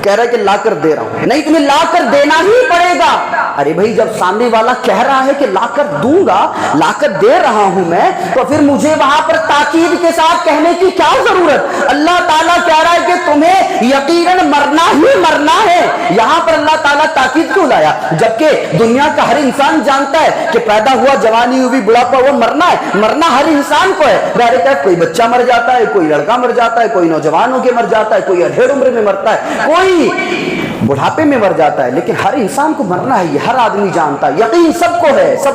کہہ رہا ہے کہ لا کر دے رہا ہوں. نہیں, تمہیں لا کر دینا ہی پڑے گا. ارے بھائی جب سامنے والا کہہ رہا ہے کہ لا کر دوں گا, لا کر دے رہا ہوں میں, تو پھر مجھے وہاں پر تاکید کے ساتھ کہنے کی کیا ضرورت؟ اللہ تعالیٰ کہہ رہا ہے کہ تمہیں یقیناً مرنا ہی مرنا ہے. یہاں پر اللہ تعالیٰ تاکید کیوں لایا؟ جبکہ دنیا کا ہر انسان جانتا ہے کہ پیدا ہوا, جوانی ہوئی, بڑھاپا ہوا, مرنا ہے. مرنا ہر انسان کو ہے. ڈائریکٹ ہے, کوئی بچہ مر جاتا ہے, کوئی لڑکا مر جاتا ہے, کوئی نوجوان ہو کے مر جاتا ہے, کوئی ادھیڑ عمر میں مرتا ہے, کوئی بڑھاپے میں مر جاتا ہے. لیکن ہر انسان کو مرنا ہے, یہ ہر آدمی جانتا ہے, یقین سب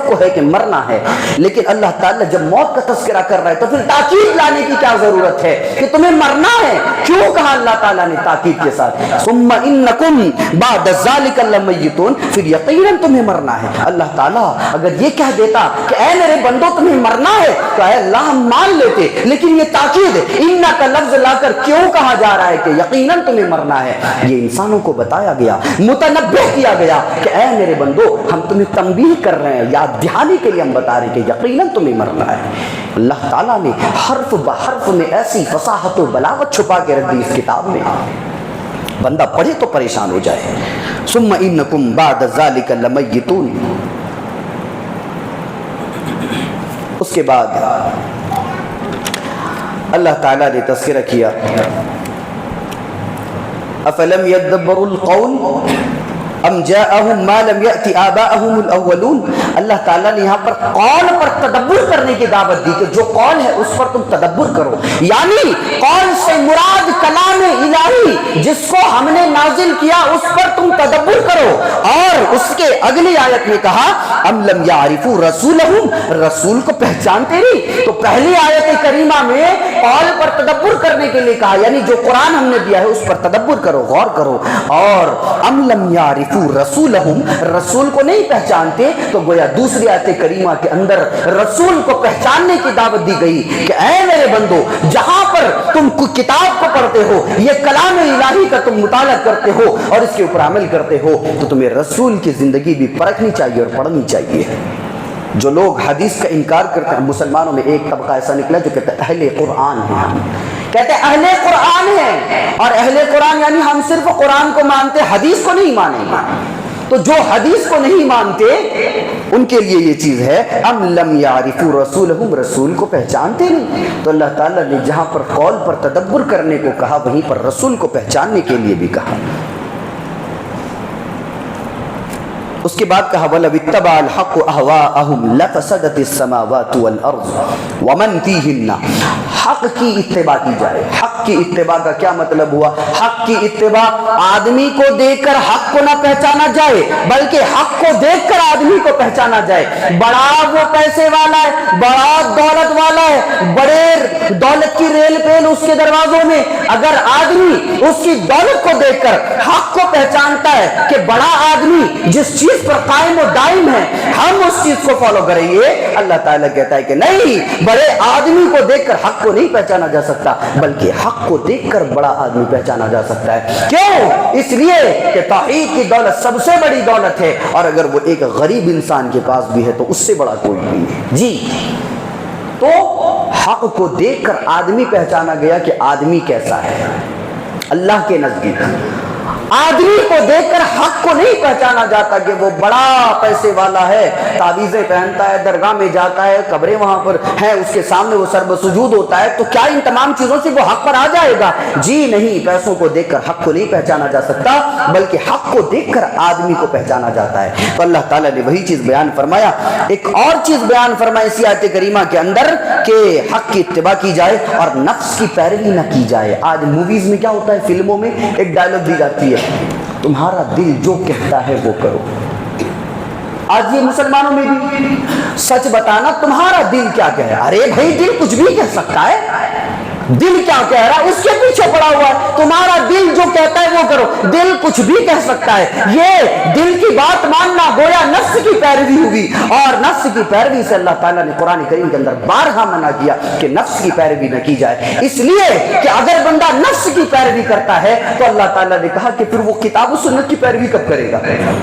کو ہے کہ مرنا ہے. لیکن اللہ تعالیٰ جب موت کا تذکرہ کر رہا ہے تو پھر تاکید لانے کی کیا ضرورت ہے کہ تمہیں مرنا ہے؟ کیوں کہا اللہ تعالیٰ نے تاکید کے ساتھ ثم انکم بعد ذالک لمیتون, پھر یقیناً تمہیں مرنا ہے. اللہ تعالیٰ اگر یہ کہہ دیتا کہ اے میرے بندو تمہیں مرنا ہے تو اے اللہ ہم مان لیتے, لیکن یہ تاکید ان کا لفظ لا کر کیوں کہا جا رہا ہے کہ یقیناً تمہیں مرنا ہے؟ یہ انسانوں کو بتایا گیا, متنبہ کیا گیا کہ اے میرے بندو ہم تمہیں تنبیہ کر رہے ہیں, یاد دہانی کے لیے ہم بتا رہے ہیں کہ یقیناً تمہیں مرنا ہے. اللہ تعالیٰ نے حرف بحرف میں ایسی فصاحت و بلاغت چھپا کے رکھ دی اس کتاب میں, بندہ پڑھے تو پریشان ہو جائے. ثم انکم بعد ذالک لمیتون. اس کے بعد اللہ تعالیٰ نے تذکرہ کیا افلم یدبروا القول ام جاءہم ما لم یأتی آباءہم الاولون. اللہ تعالیٰ نے یہاں پر قول پر تدبر کرنے کی دعوت دی کہ جو قول ہے اس پر تم تدبر کرو, یعنی قول سے مراد کلام الہی جس کو ہم نے نازل کیا اس پر تم تدبر کرو. اور اس کے اگلی آیت میں کہا ام لم یعرفوا رسولہم, رسول کو پہچانتے نہیں. تو پہلی آیت کریمہ میں قول پر تدبر کرنے کے لیے کہا, یعنی جو قرآن ہم نے دیا ہے اس پر تدبر کرو, غور کرو. اور ام لم یعرفوا رسولہم, رسول کو نہیں پہچانتے, تو گویا دوسری آیت کریمہ کے اندر رسول کو پہچاننے کی دعوت دی گئی کہ اے میرے بندو جہاں پر تم کتاب کو پڑھتے ہو, یہ کلام الہی کا تم مطالعہ کرتے ہو اور اس کے اوپر عمل کرتے ہو, تو تمہیں رسول کی زندگی بھی پرکھنی چاہیے اور پڑھنی چاہیے. جو لوگ حدیث کا انکار کرتے ہیں, مسلمانوں میں ایک طبقہ ایسا نکلا جو کہتا ہے اہل قرآن ہیں, کہتے ہیں اہل قرآن ہیں, اور اہل قرآن یعنی ہم صرف قرآن کو مانتے, حدیث کو نہیں مانیں گے. تو جو حدیث کو نہیں مانتے ان کے لیے یہ چیز ہے ام لم یعرفوا رسولہم, رسول کو پہچانتے نہیں. تو اللہ تعالیٰ نے جہاں پر قول پر تدبر کرنے کو کہا وہیں پر رسول کو پہچاننے کے لیے بھی کہا. اس کے بعد کہا وَلَوِ اتَّبَعَ الْحَقُّ أَهْوَاءَهُمْ لَفَسَدَتِ السَّمَاوَاتُ وَالْأَرْضُ وَمَنْ فِيهِنَّ. حق کی اتباع کی جائے. حق کی اتباع کا کیا مطلب ہوا؟ حق کی اتباع آدمی کو دیکھ کر حق کو نہ پہچانا جائے, بلکہ حق کو دیکھ کر آدمی کو پہچانا جائے. بڑا وہ پیسے والا ہے, بڑا دولت والا ہے, بڑے دولت کی ریل پیل اس کے دروازوں میں, اگر آدمی اس کی دولت کو دیکھ کر حق کو پہچانتا ہے کہ بڑا آدمی جس چیز پر قائم و دائم ہے ہم اس چیز کو فالو کریں گے, اللہ تعالیٰ کہتا ہے کہ نہیں, بڑے آدمی کو دیکھ کر حق کو نہیں پہچانا جا سکتا, بلکہ حق کو دیکھ کر بڑا آدمی پہچانا جا سکتا ہے. کیوں؟ اس لیے کہ توحید کی دولت سب سے بڑی دولت ہے, اور اگر وہ ایک غریب انسان کے پاس بھی ہے تو اس سے بڑا کوئی نہیں ہے. جی, تو حق کو دیکھ کر آدمی پہچانا گیا کہ آدمی کیسا ہے. اللہ کے نزدیک آدمی کو دیکھ کر حق کو نہیں پہچانا جاتا کہ وہ بڑا پیسے والا ہے, تعویذیں پہنتا ہے, درگاہ میں جاتا ہے, قبریں وہاں پر ہیں, اس کے سامنے وہ سر بسجود ہوتا ہے, تو کیا ان تمام چیزوں سے وہ حق پر آ جائے گا؟ جی نہیں, پیسوں کو دیکھ کر حق کو نہیں پہچانا جا سکتا, بلکہ حق کو دیکھ کر آدمی کو پہچانا جاتا ہے. تو اللہ تعالیٰ نے وہی چیز بیان فرمایا. ایک اور چیز بیان فرمائی اسی آیت کریمہ کے اندر کہ حق کی اتباع کی جائے اور نفس کی پیروی نہ کی جائے. آج موویز میں کیا ہوتا ہے, فلموں میں ایک ڈائلاگ دی جاتی ہے, تمہارا دل جو کہتا ہے وہ کرو. آج یہ مسلمانوں میں بھی سچ بتانا, تمہارا دل کیا کہہ رہا ہے. ارے بھائی دل کچھ بھی کہہ سکتا ہے, دل کیا کہہ رہا ہے اس کے پیچھے پڑا ہوا ہے. تمہارا دل جو کہتا ہے وہ کرو, دل کچھ بھی کہہ سکتا ہے. یہ دل کی بات ماننا گویا نفس کی پیروی ہوئی, اور نفس کی پیروی سے اللہ تعالیٰ نے قرآن کریم کے اندر بارہا منع کیا کہ نفس کی پیروی نہ کی جائے. اس لیے کہ اگر بندہ نفس کی پیروی کرتا ہے تو اللہ تعالیٰ نے کہا کہ پھر وہ کتاب و سنت کی پیروی کب کرے گا؟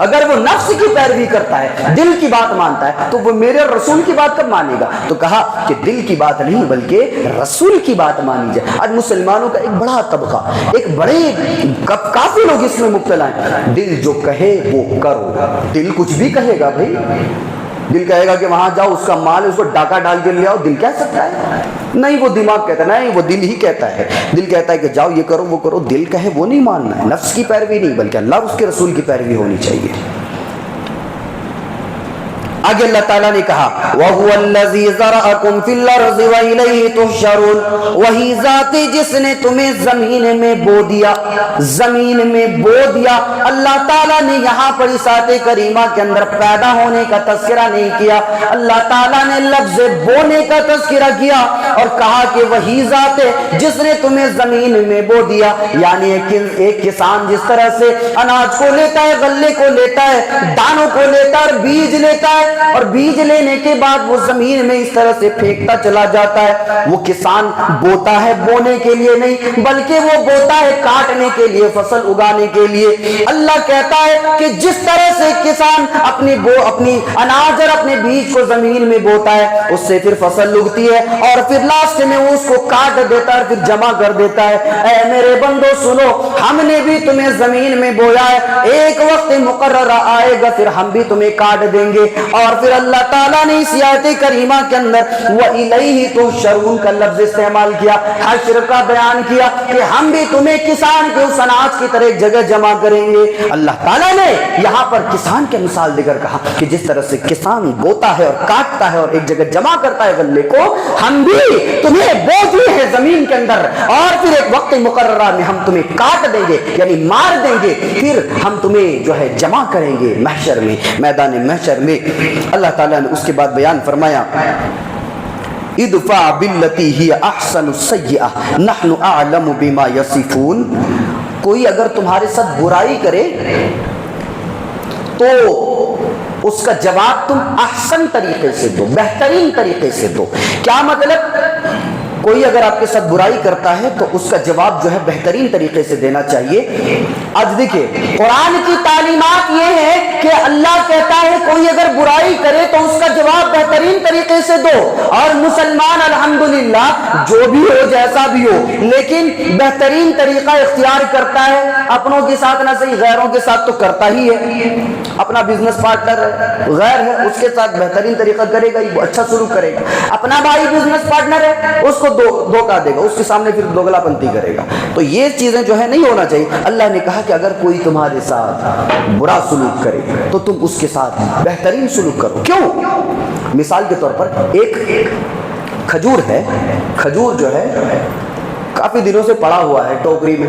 اگر وہ نفس کی پیروی کرتا ہے, دل کی بات مانتا ہے, تو وہ میرے رسول کی بات کب مانے گا؟ تو کہا کہ دل کی بات نہیں بلکہ رسول کی بات مانی جائے. آج مسلمانوں کا ایک بڑا طبقہ, ایک بڑے کافی لوگ اس میں مبتلا ہیں، دل جو کہے وہ کرو۔ دل کچھ بھی کہے گا بھائی، دل کہے گا کہ وہاں جاؤ، اس کا مال اس کو ڈاکہ ڈال کے لے آؤ، دل کہہ سکتا ہے؟ نہیں، وہ دماغ کہتا ہے، نہیں وہ دل ہی کہتا ہے۔ دل کہتا ہے کہ جاؤ یہ کرو وہ کرو، دل کہے وہ نہیں ماننا ہے، نفس کی پیروی نہیں بلکہ اللہ اور اس کے رسول کی پیروی ہونی چاہیے۔ آگے اللہ تعالیٰ نے کہا وَهُوَ الَّذِي ذَرَأَكُمْ فِي الْأَرْضِ وَإِلَيْهِ تُحْشَرُونَ، وہی ذات جس نے تمہیں زمین میں بو دیا، زمین میں بو دیا۔ اللہ تعالیٰ نے یہاں پر اس آیت کریمہ کے اندر پیدا ہونے کا تذکرہ نہیں کیا، اللہ تعالیٰ نے لفظ بونے کا تذکرہ کیا اور کہا کہ وہی ذات ہے جس نے تمہیں زمین میں بو دیا۔ یعنی ایک کسان جس طرح سے اناج کو لیتا ہے، غلے کو لیتا ہے، دانوں کو لیتا ہے اور بیج لیتا ہے، اور بیج لینے کے بعد وہ زمین میں اس طرح سے پھینکتا چلا جاتا ہے، وہ کسان بوتا ہے بونے کے لیے نہیں بلکہ وہ بوتا ہے کاٹنے کے لیے، فصل اگانے کے لیے۔ اللہ کہتا ہے کہ جس طرح سے کسان اپنی اناج اور اپنے بیج کو زمین میں بوتا ہے، اس سے پھر فصل اگتی ہے اور پھر لاسٹ میں وہ اس کو کاٹ دیتا ہے، پھر جمع کر دیتا ہے۔ اے میرے بندو سنو، ہم نے بھی تمہیں زمین میں بویا ہے، ایک وقت مقررہ آئے گا پھر ہم بھی تمہیں کاٹ دیں گے۔ اور پھر اللہ تعالیٰ نے اس آیت کریمہ کے اندر وَإِلَيْهِ تُحْشَرُونَ کا لفظ استعمال کیا، حشر کا بیان کیا کہ ہم بھی تمہیں کسان کے اس اناج کی طرح ایک جگہ جمع کریں گے۔ اللہ تعالیٰ نے یہاں پر کسان کے مثال دے کر کہا کہ جس طرح سے کسان بوتا ہے اور کاٹتا ہے اور ایک جگہ جمع کرتا ہے غلے کو، ہم بھی تمہیں بو دیے ہیں زمین کے اندر اور پھر ایک وقت مقررہ میں ہم تمہیں کاٹ دیں گے، یعنی مار دیں گے، پھر ہم تمہیں جو ہے جمع کریں گے محشر میں، میدان محشر میں۔ اللہ تعالیٰ نے اس کے بعد بیان فرمایا ادفع باللتی ہی احسن السیئہ نحن اعلم بما یصفون، کوئی اگر تمہارے ساتھ برائی کرے تو اس کا جواب تم احسن طریقے سے دو، بہترین طریقے سے دو۔ کیا مطلب؟ کوئی اگر آپ کے ساتھ برائی کرتا ہے تو اس کا جواب جو ہے بہترین طریقے سے دینا چاہیے۔ آج دیکھیں قرآن کی تعلیمات یہ ہے کہ اللہ کہتا ہے کوئی اگر برائی کرے تو اس کا جواب بہترین طریقے سے دو، اور مسلمان الحمدللہ جو بھی ہو جیسا بھی ہو لیکن بہترین طریقہ اختیار کرتا ہے، اپنوں کے ساتھ نہ صحیح غیروں کے ساتھ تو کرتا ہی ہے۔ اپنا بزنس پارٹنر ہے، غیر ہے، اس کے ساتھ بہترین طریقہ کرے گا، وہ اچھا سلوک کرے گا۔ اپنا بھائی بزنس پارٹنر ہے، اس کو دھوکہ دے گا، اس کے سامنے پھر دوگلا پنتی کرے گا۔ تو یہ چیزیں جو ہے نہیں ہونا چاہیے۔ اللہ نے کہا کہ اگر کوئی تمہارے ساتھ برا سلوک کرے تو تم اس کے ساتھ بہترین سلوک کرو۔ کیوں؟ مثال کے طور پر ایک کھجور ہے، کھجور جو ہے کافی دنوں سے پڑا ہوا ہے ٹوکری میں،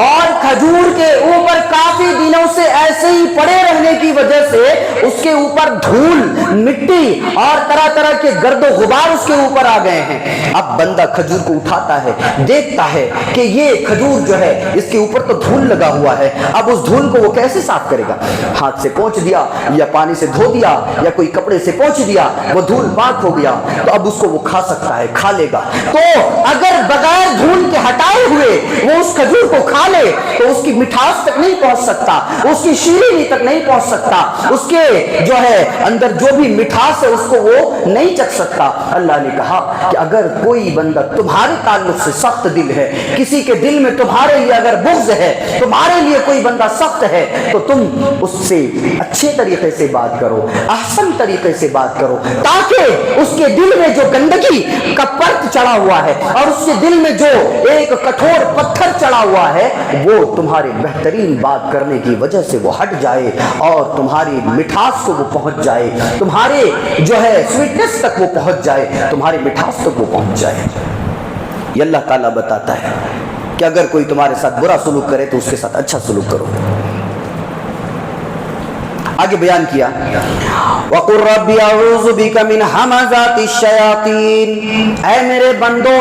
اور کھجور کے اوپر کافی دنوں سے ایسے ہی پڑے رہنے کی وجہ سے اس کے اوپر دھول، مٹی اور طرح طرح کے گرد و غبار اس کے اوپر آ گئے ہیں۔ اب بندہ کھجور کو اٹھاتا ہے، دیکھتا ہے کہ یہ کھجور جو ہے اس کے اوپر تو دھول لگا ہوا ہے، اب اس دھول کو وہ کیسے صاف کرے گا؟ ہاتھ سے پونچھ دیا یا پانی سے دھو دیا یا کوئی کپڑے سے پونچھ دیا، وہ دھول پاک ہو گیا تو اب اس کو وہ کھا سکتا ہے، کھا لے گا۔ تو اگر بغیر دھول کے ہٹائے ہوئے وہ اس کھجور کو کھا لے تو اس کی مٹھاس تک نہیں پہنچ سکتا، اس کی شیرینی تک نہیں پہنچ سکتا، اس کے جو ہے اندر جو بھی مٹھاس ہے اس کو وہ نہیں چکھ سکتا۔ اللہ نے کہا کہ اگر کوئی بندہ تمہارے تعلق سے سخت دل ہے، کسی کے دل میں تمہارے لیے اگر بغض ہے، تمہارے لیے کوئی بندہ سخت ہے، تو تم اس سے اچھے طریقے سے بات کرو، احسن طریقے سے بات کرو، تاکہ اس کے دل میں جو گندگی کا پرت چڑھا ہوا ہے اور اس کے دل میں جو ایک کٹھور پتھر چڑھا ہوا ہے وہ تمہارے بہترین بات کرنے کی وجہ سے وہ ہٹ جائے اور تمہاری مٹھاس کو وہ پہنچ جائے، تمہارے جو ہے سویٹنس تک وہ پہنچ جائے، تمہاری مٹھاس تک وہ پہنچ جائے۔ یہ اللہ تعالیٰ بتاتا ہے کہ اگر کوئی تمہارے ساتھ برا سلوک کرے تو اس کے ساتھ اچھا سلوک کرو۔ آگے بیان کیا وَقُلْ رَبِّ أَعُوذُ بِكَ مِنْ هَمَزَاتِ الشَّيَاطِينِ، اے میرے بندو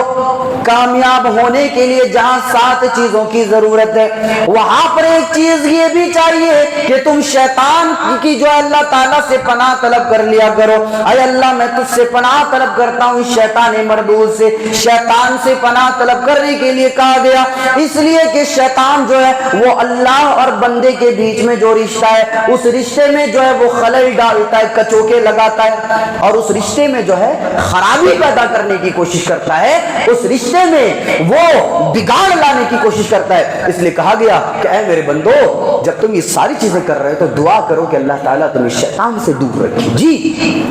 کامیاب ہونے کے لیے جہاں 7 چیزوں کی ضرورت ہے وہاں پر ایک چیز یہ بھی چاہیے کہ تم شیطان کی جو اللہ تعالیٰ سے پناہ طلب کر لیا کرو۔ اے اللہ میں تجھ سے پناہ طلب کرتا ہوں شیطان مردود سے۔ شیطان سے پناہ طلب کرنے کے لیے کہا گیا اس لیے کہ شیطان جو ہے وہ اللہ اور بندے کے بیچ میں جو رشتہ ہے اس رشتے رشتے میں جو ہے وہ خلل ڈالتا ہے، کچوکے لگاتا ہے، اور اس رشتے میں جو ہے خرابی پیدا کرنے کی کوشش کرتا ہے، اس رشتے میں وہ بگاڑ لانے کی کوشش کرتا ہے۔ اس لیے کہا گیا کہ اے میرے بندو، جب تم یہ ساری چیزیں کر رہے ہو تو دعا کرو کہ اللہ تعالیٰ تمہیں شیطان سے دور رکھے۔ جی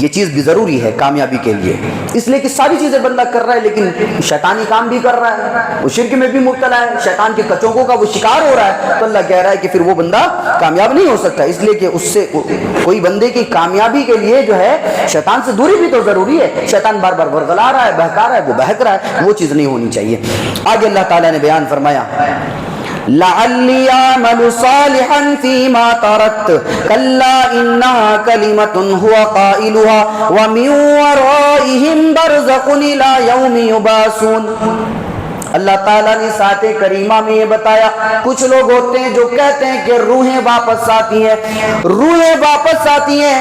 یہ چیز بھی ضروری ہے کامیابی کے لیے، اس لیے کہ ساری چیزیں بندہ کر رہا ہے لیکن شیطانی کام بھی کر رہا ہے، وہ شرک میں بھی مبتلا ہے، شیطان کے کچوکوں کا وہ شکار ہو رہا ہے، تو اللہ کہہ رہا ہے کہ پھر وہ بندہ کامیاب نہیں ہو سکتا۔ اس لیے کہ اس سے کوئی بندے کی کامیابی کے لیے جو ہے شیطان سے دوری بھی تو ضروری ہے۔ شیطان بار بار ورغلا رہا ہے، بہکا رہا ہے، وہ بہک رہا ہے، وہ چیز نہیں ہونی چاہیے۔ آگے اللہ تعالیٰ نے بیان فرمایا لعلی اعمل صالحا فیما ترکت کلا انہا کلمۃ هو قائلها ومن ورائہم برزخ الی یوم یبعثون۔ اللہ تعالیٰ نے ساتھ کریمہ میں یہ بتایا، کچھ لوگ ہوتے ہیں جو کہتے ہیں کہ روحیں واپس آتی ہیں، روحیں واپس آتی ہیں۔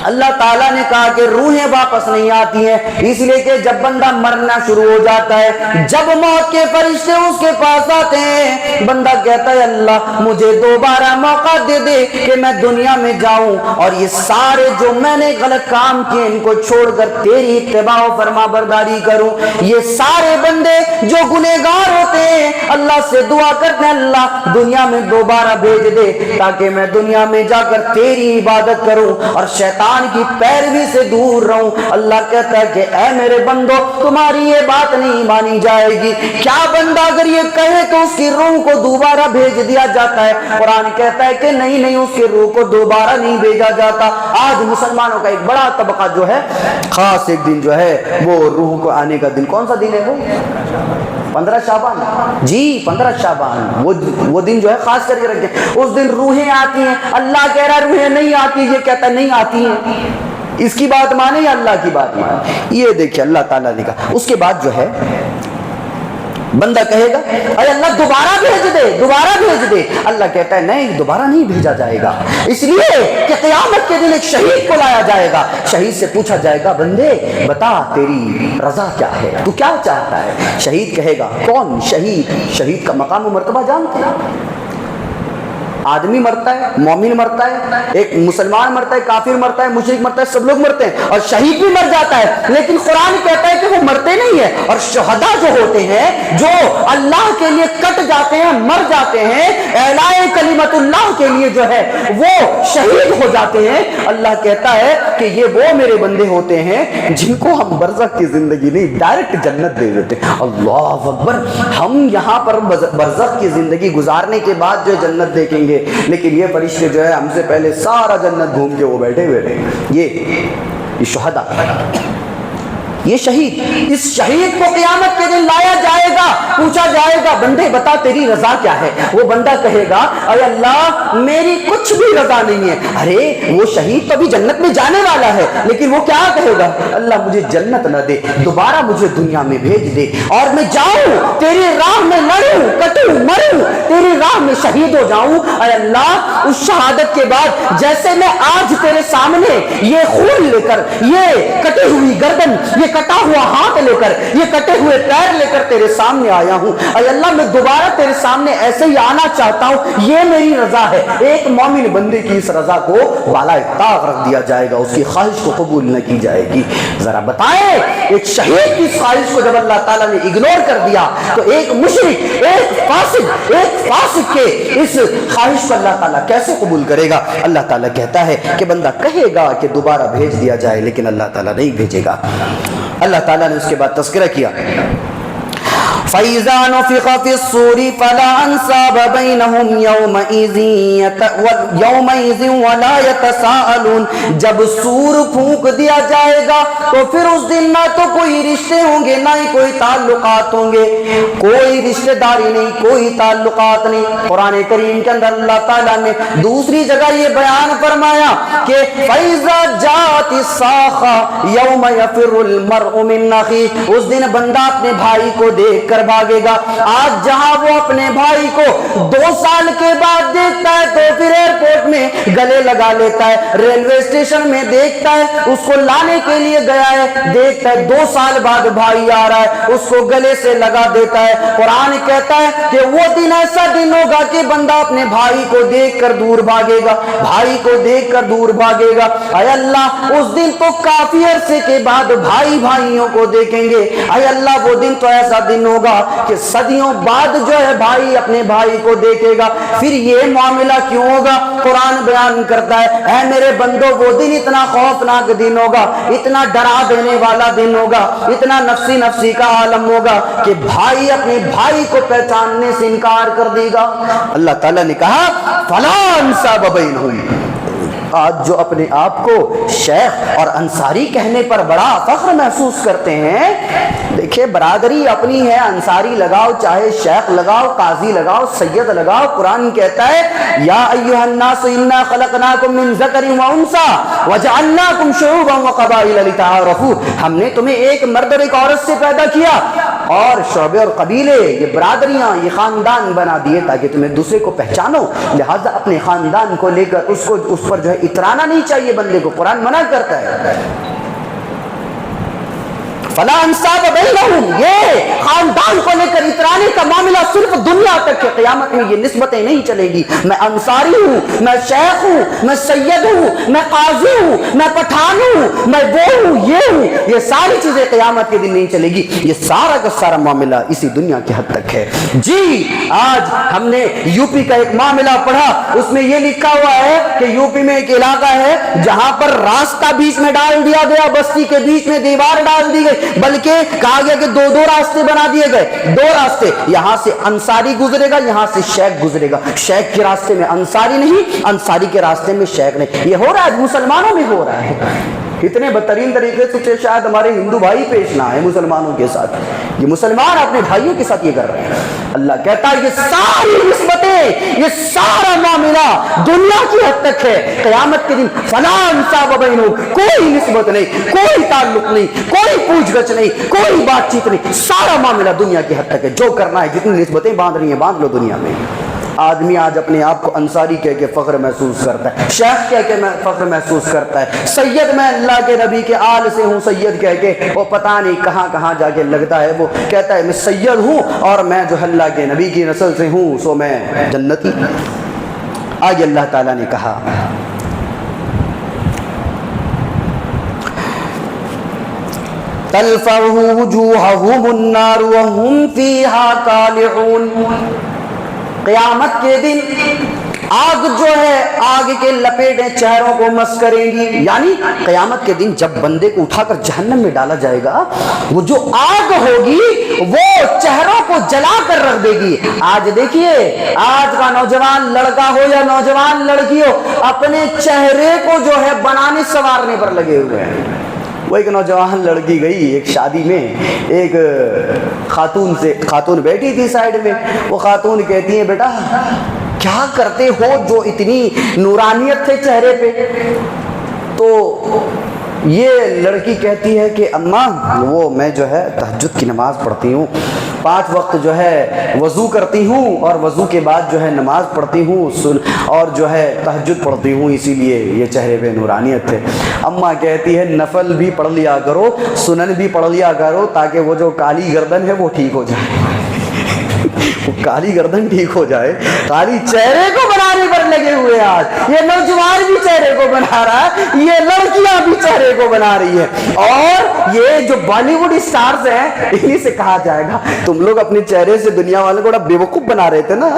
اللہ تعالیٰ نے کہا کہ روحیں واپس نہیں آتی ہیں، اس لیے کہ جب بندہ مرنا شروع ہو جاتا ہے، جب موت کے فرشتے اس کے پاس آتے ہیں، بندہ کہتا ہے اللہ مجھے دوبارہ موقع دے دے کہ میں دنیا میں جاؤں اور یہ سارے جو میں نے غلط کام کیے ان کو چھوڑ کر تیری اتباع و فرما برداری کروں۔ یہ سارے بندے جو گنہگار ہوتے ہیں اللہ سے دعا کرتے ہیں اللہ دنیا میں دوبارہ بھیج دے تاکہ میں دنیا میں جا کر تیری عبادت کروں اور شیطان کی پیروی سے دور رہوں۔ اللہ کہتا ہے کہ اے میرے بندو تمہاری یہ بات نہیں مانی جائے گی۔ کیا بندہ اگر یہ کہے تو اس کی روح کو دوبارہ بھیج دیا جاتا ہے؟ قرآن کہتا ہے کہ نہیں نہیں، اس کی روح کو دوبارہ نہیں بھیجا جاتا۔ آج مسلمانوں کا ایک بڑا طبقہ جو ہے خاص ایک دن جو ہے وہ روح کو آنے کا دن، کون سا دن ہے وہ؟ 15 شعبان۔ جی 15 شعبان وہ دن جو ہے خاص کر کے رکھیں، اس دن روحیں آتی ہیں۔ اللہ کہہ رہا روحیں نہیں آتی، یہ کہتا نہیں آتی ہیں۔ اس کی بات مانے یا اللہ کی بات مانے؟ یہ دیکھیں اللہ تعالیٰ نے کہا۔ اس کے بعد جو ہے بندہ کہے گا اے اللہ دوبارہ بھیج دے، دوبارہ بھیج دے۔ اللہ کہتا ہے نہیں دوبارہ نہیں بھیجا جائے گا، اس لیے کہ قیامت کے دن ایک شہید کو لایا جائے گا۔ شہید سے پوچھا جائے گا بندے بتا تیری رضا کیا ہے، تو کیا چاہتا ہے؟ شہید کہے گا کون؟ شہید، شہید کا مقام و مرتبہ جانتے ہیں؟ آدمی مرتا ہے، مومن مرتا ہے، ایک مسلمان مرتا ہے، کافر مرتا ہے، مشرک مرتا ہے، سب لوگ مرتے ہیں، اور شہید بھی مر جاتا ہے، لیکن قرآن کہتا ہے کہ وہ مرتے نہیں ہیں۔ اور شہداء جو ہوتے ہیں جو اللہ کے لیے کٹ جاتے ہیں، مر جاتے ہیں، اعلاء کلمت اللہ کے لیے جو ہے وہ شہید ہو جاتے ہیں، اللہ کہتا ہے کہ یہ وہ میرے بندے ہوتے ہیں جن کو ہم برزخ کی زندگی نہیں ڈائریکٹ جنت دے دیتے۔ اللہ اکبر، ہم یہاں پر برزخ کی زندگی گزارنے کے بعد جو جنت دیکھیں گے، لیکن یہ فرشتے جو ہے ہم سے پہلے سارا جنت گھوم کے وہ بیٹھے ہوئے رہے۔ یہ شہداء، یہ شہید، اس شہید کو قیامت کے دن لایا جائے گا، پوچھا جائے گا بندے بتا تیری رضا کیا ہے؟ وہ بندہ کہے گا اے اللہ میری کچھ بھی رضا نہیں ہے۔ ارے وہ شہید تو ابھی جنت میں جانے والا ہے، لیکن وہ کیا کہے گا؟ اللہ مجھے جنت نہ دے، دوبارہ مجھے دنیا میں بھیج دے اور میں جاؤں تیری راہ میں، لڑوں کٹوں مروں تیری راہ میں شہید ہو جاؤں۔ اے اللہ اس شہادت کے بعد جیسے میں آج تیرے سامنے یہ خون لے کر، یہ کٹی ہوئی گردن، یہ کٹا ہوا ہاتھ لے کر، یہ کٹے ہوئے پیر لے کر تیرے سامنے آیا ہوں، اے اللہ میں دوبارہ تیرے سامنے ایسے ہی آنا چاہتا ہوں، یہ میری رضا ہے۔ ایک مومن بندے کی اس رضا کو بالائے طاق رکھ دیا جائے گا، اس کی خواہش کو قبول نہ کی جائے گی۔ ذرا بتائیں ایک شہید کی خواہش کو جب اللہ تعالیٰ نے اگنور کر دیا تو ایک مشرک، ایک فاسق کے اس خواہش کو اللہ تعالیٰ کیسے قبول کرے گا؟ اللہ تعالیٰ کہتا ہے کہ بندہ کہے گا کہ دوبارہ بھیج دیا جائے، لیکن اللہ تعالیٰ نہیں بھیجے گا۔ اللہ تعالیٰ نے اس کے بعد تذکرہ کیا فَإِذَا نُفِخَ فِي الصُّورِ فَلَا أَنْسَابَ بَيْنَهُمْ يَوْمَئِذٍ وَلَا يَتَسَاءَلُونَ۔ جب سور پھونک دیا جائے گا تو پھر اس دن نہ تو کوئی رشتے ہوں گے نہ ہی کوئی تعلقات ہوں گے، کوئی رشتہ داری نہیں، کوئی تعلقات نہیں۔ قرآن کریم کے اندر اللہ تعالیٰ نے دوسری جگہ یہ بیان فرمایا کہ فَإِذَا جَاءَتِ الصَّاخَّةُ يَوْمَ يَفِرُّ الْمَرْءُ مِنْ أَخِيهِ۔ اس دن بندہ اپنے بھائی کو دیکھ کر کر بھاگے گا۔ آج جہاں وہ اپنے بھائی کو 2 سال کے بعد دیکھتا ہے تو پھر ایئرپورٹ میں گلے لگا لیتا ہے، ریلوے اسٹیشن میں دیکھتا ہے اس کو لانے کے لیے گیا ہے، دیکھتا ہے 2 سال بعد بھائی آ رہا ہے، اس کو گلے سے لگا دیتا ہے۔ قرآن کہتا ہے کہ وہ دن ایسا دن ہوگا کہ بندہ اپنے بھائی کو دیکھ کر دور بھاگے گا، بھائی کو دیکھ کر دور بھاگے گا۔ اے اللہ اس دن تو کافی عرصے کے بعد بھائی بھائیوں کو دیکھیں گے، اے اللہ وہ دن تو ایسا دن ہوگا کہ صدیوں بعد جو ہے بھائی اپنے بھائی کو دیکھے گا۔ پھر یہ معاملہ کیوں ہوگا؟ قرآن بیان کرتا ہے اے میرے بندو وہ دن اتنا خوفناک دن ہوگا، اتنا ڈرا دینے والا دن ہوگا، اتنا نفسی نفسی کا عالم ہوگا کہ بھائی اپنے بھائی کو پہچاننے سے انکار کر دے گا۔ اللہ تعالیٰ نے کہا فَلَا أَنْسَابَ بَيْنَهُمْ۔ آج جو اپنے آپ کو شیخ اور انصاری کہنے پر بڑا فخر محسوس کرتے ہیں، دیکھیں برادری اپنی ہے، انصاری لگاؤ، چاہے شیخ لگاؤ، قاضی لگاؤ، سید لگاؤ۔ قرآن کہتا ہے یا ایھا الناس انا خلقناکم من ذکر و انثی وجعلناکم شعوبا وقبائل لتعارفوا، ہم نے تمہیں ایک مرد اور ایک عورت سے پیدا کیا اور شعبے اور قبیلے، یہ برادریاں، یہ خاندان بنا دیے تاکہ تمہیں دوسرے کو پہچانو۔ لہذا اپنے خاندان کو لے کر اس پر جو ہے اترانا نہیں چاہیے بندے کو، قرآن منع کرتا ہے۔ فلا انصاب بینہم، یہ خاندان کو لے کر اترانے کا معاملہ صرف دنیا تک ہے، قیامت میں یہ نسبتیں نہیں چلے گی، میں انصاری ہوں، میں شیخ ہوں، میں سید ہوں، میں قاضی ہوں، میں پٹھان ہوں، میں وہ ہوں، یہ ہوں، یہ ساری چیزیں قیامت کے دن نہیں چلے گی۔ یہ سارا کا سارا معاملہ اسی دنیا کی حد تک ہے۔ جی آج ہم نے یو پی کا ایک معاملہ پڑھا، اس میں یہ لکھا ہوا ہے کہ یو پی میں ایک علاقہ ہے جہاں پر راستہ بیچ میں ڈال دیا گیا، بستی کے بیچ میں دیوار ڈال دی گئی، بلکہ کہا گیا کہ 2 راستے بنا دیے گئے، 2 راستے، یہاں سے انصاری گزرے گا، یہاں سے شیخ گزرے گا، شیخ کے راستے میں انصاری نہیں، انصاری کے راستے میں شیخ نہیں۔ یہ ہو رہا ہے، مسلمانوں میں ہو رہا ہے۔ اتنے بدترین طریقے سے شاید ہمارے ہندو بھائی پیش نہ آئے مسلمانوں کے ساتھ، یہ مسلمان اپنے بھائیوں کے ساتھ یہ کر رہے ہیں۔ اللہ کہتا ہے یہ ساری نسبتیں، یہ سارا معاملہ دنیا کی حد تک ہے، قیامت کے دن فلا انصاب بینہم، کوئی نسبت نہیں، کوئی تعلق نہیں، کوئی پوچھ گچھ نہیں، کوئی بات چیت نہیں، سارا معاملہ دنیا کی حد تک ہے۔ جو کرنا ہے، جتنی نسبتیں باندھ رہی ہیں باندھ لو دنیا میں۔ آدمی آج اپنے آپ کو انصاری کہہ کے فخر محسوس کرتا ہے، شیخ کہہ کے فخر محسوس کرتا ہے، سید میں اللہ کے نبی کے آل سے ہوں سید کہہ کے وہ پتہ نہیں کہاں کہاں جا کے لگتا ہے، وہ کہتا ہے میں سید ہوں اور میں جو اللہ کے نبی کی نسل سے ہوں سو میں جنتی۔ آج اللہ تعالیٰ نے کہا تلفح وجوہہم النار وہم فیہا کالحون، قیامت کے دن آگ جو ہے، آگ کے لپیٹیں چہروں کو مس کریں گی، یعنی قیامت کے دن جب بندے کو اٹھا کر جہنم میں ڈالا جائے گا، وہ جو آگ ہوگی وہ چہروں کو جلا کر رکھ دے گی۔ آج دیکھیے آج کا نوجوان لڑکا ہو یا نوجوان لڑکی ہو، اپنے چہرے کو جو ہے بنانے سنوارنے پر لگے ہوئے ہیں۔ وہ ایک نوجوان لڑکی گئی ایک شادی میں، ایک خاتون بیٹھی تھی سائیڈ میں، وہ خاتون کہتی ہے بیٹا کیا کرتے ہو جو اتنی نورانیت تھے چہرے پہ؟ تو یہ لڑکی کہتی ہے کہ اماں وہ میں جو ہے تہجد کی نماز پڑھتی ہوں، 5 وقت جو ہے وضو کرتی ہوں اور وضو کے بعد جو ہے نماز پڑھتی ہوں اور جو ہے تہجد پڑھتی ہوں، اسی لیے یہ چہرے پہ نورانیت ہے۔ اماں کہتی ہے نفل بھی پڑھ لیا کرو، سنن بھی پڑھ لیا کرو تاکہ وہ جو کالی گردن ہے وہ ٹھیک ہو جائے، وہ کالی گردن ٹھیک ہو جائے۔ کالی چہرے کو بنانے پر لگے ہوئے آج، یہ نوجوان بھی چہرے کو بنا رہا ہے، یہ لڑکیاں بھی چہرے کو بنا رہی ہے، اور یہ جو بالی ووڈ اسٹارز ہیں انہی سے کہا جائے گا تم لوگ اپنے چہرے سے دنیا والے کو بڑا بیوقوف بنا رہے تھے نا،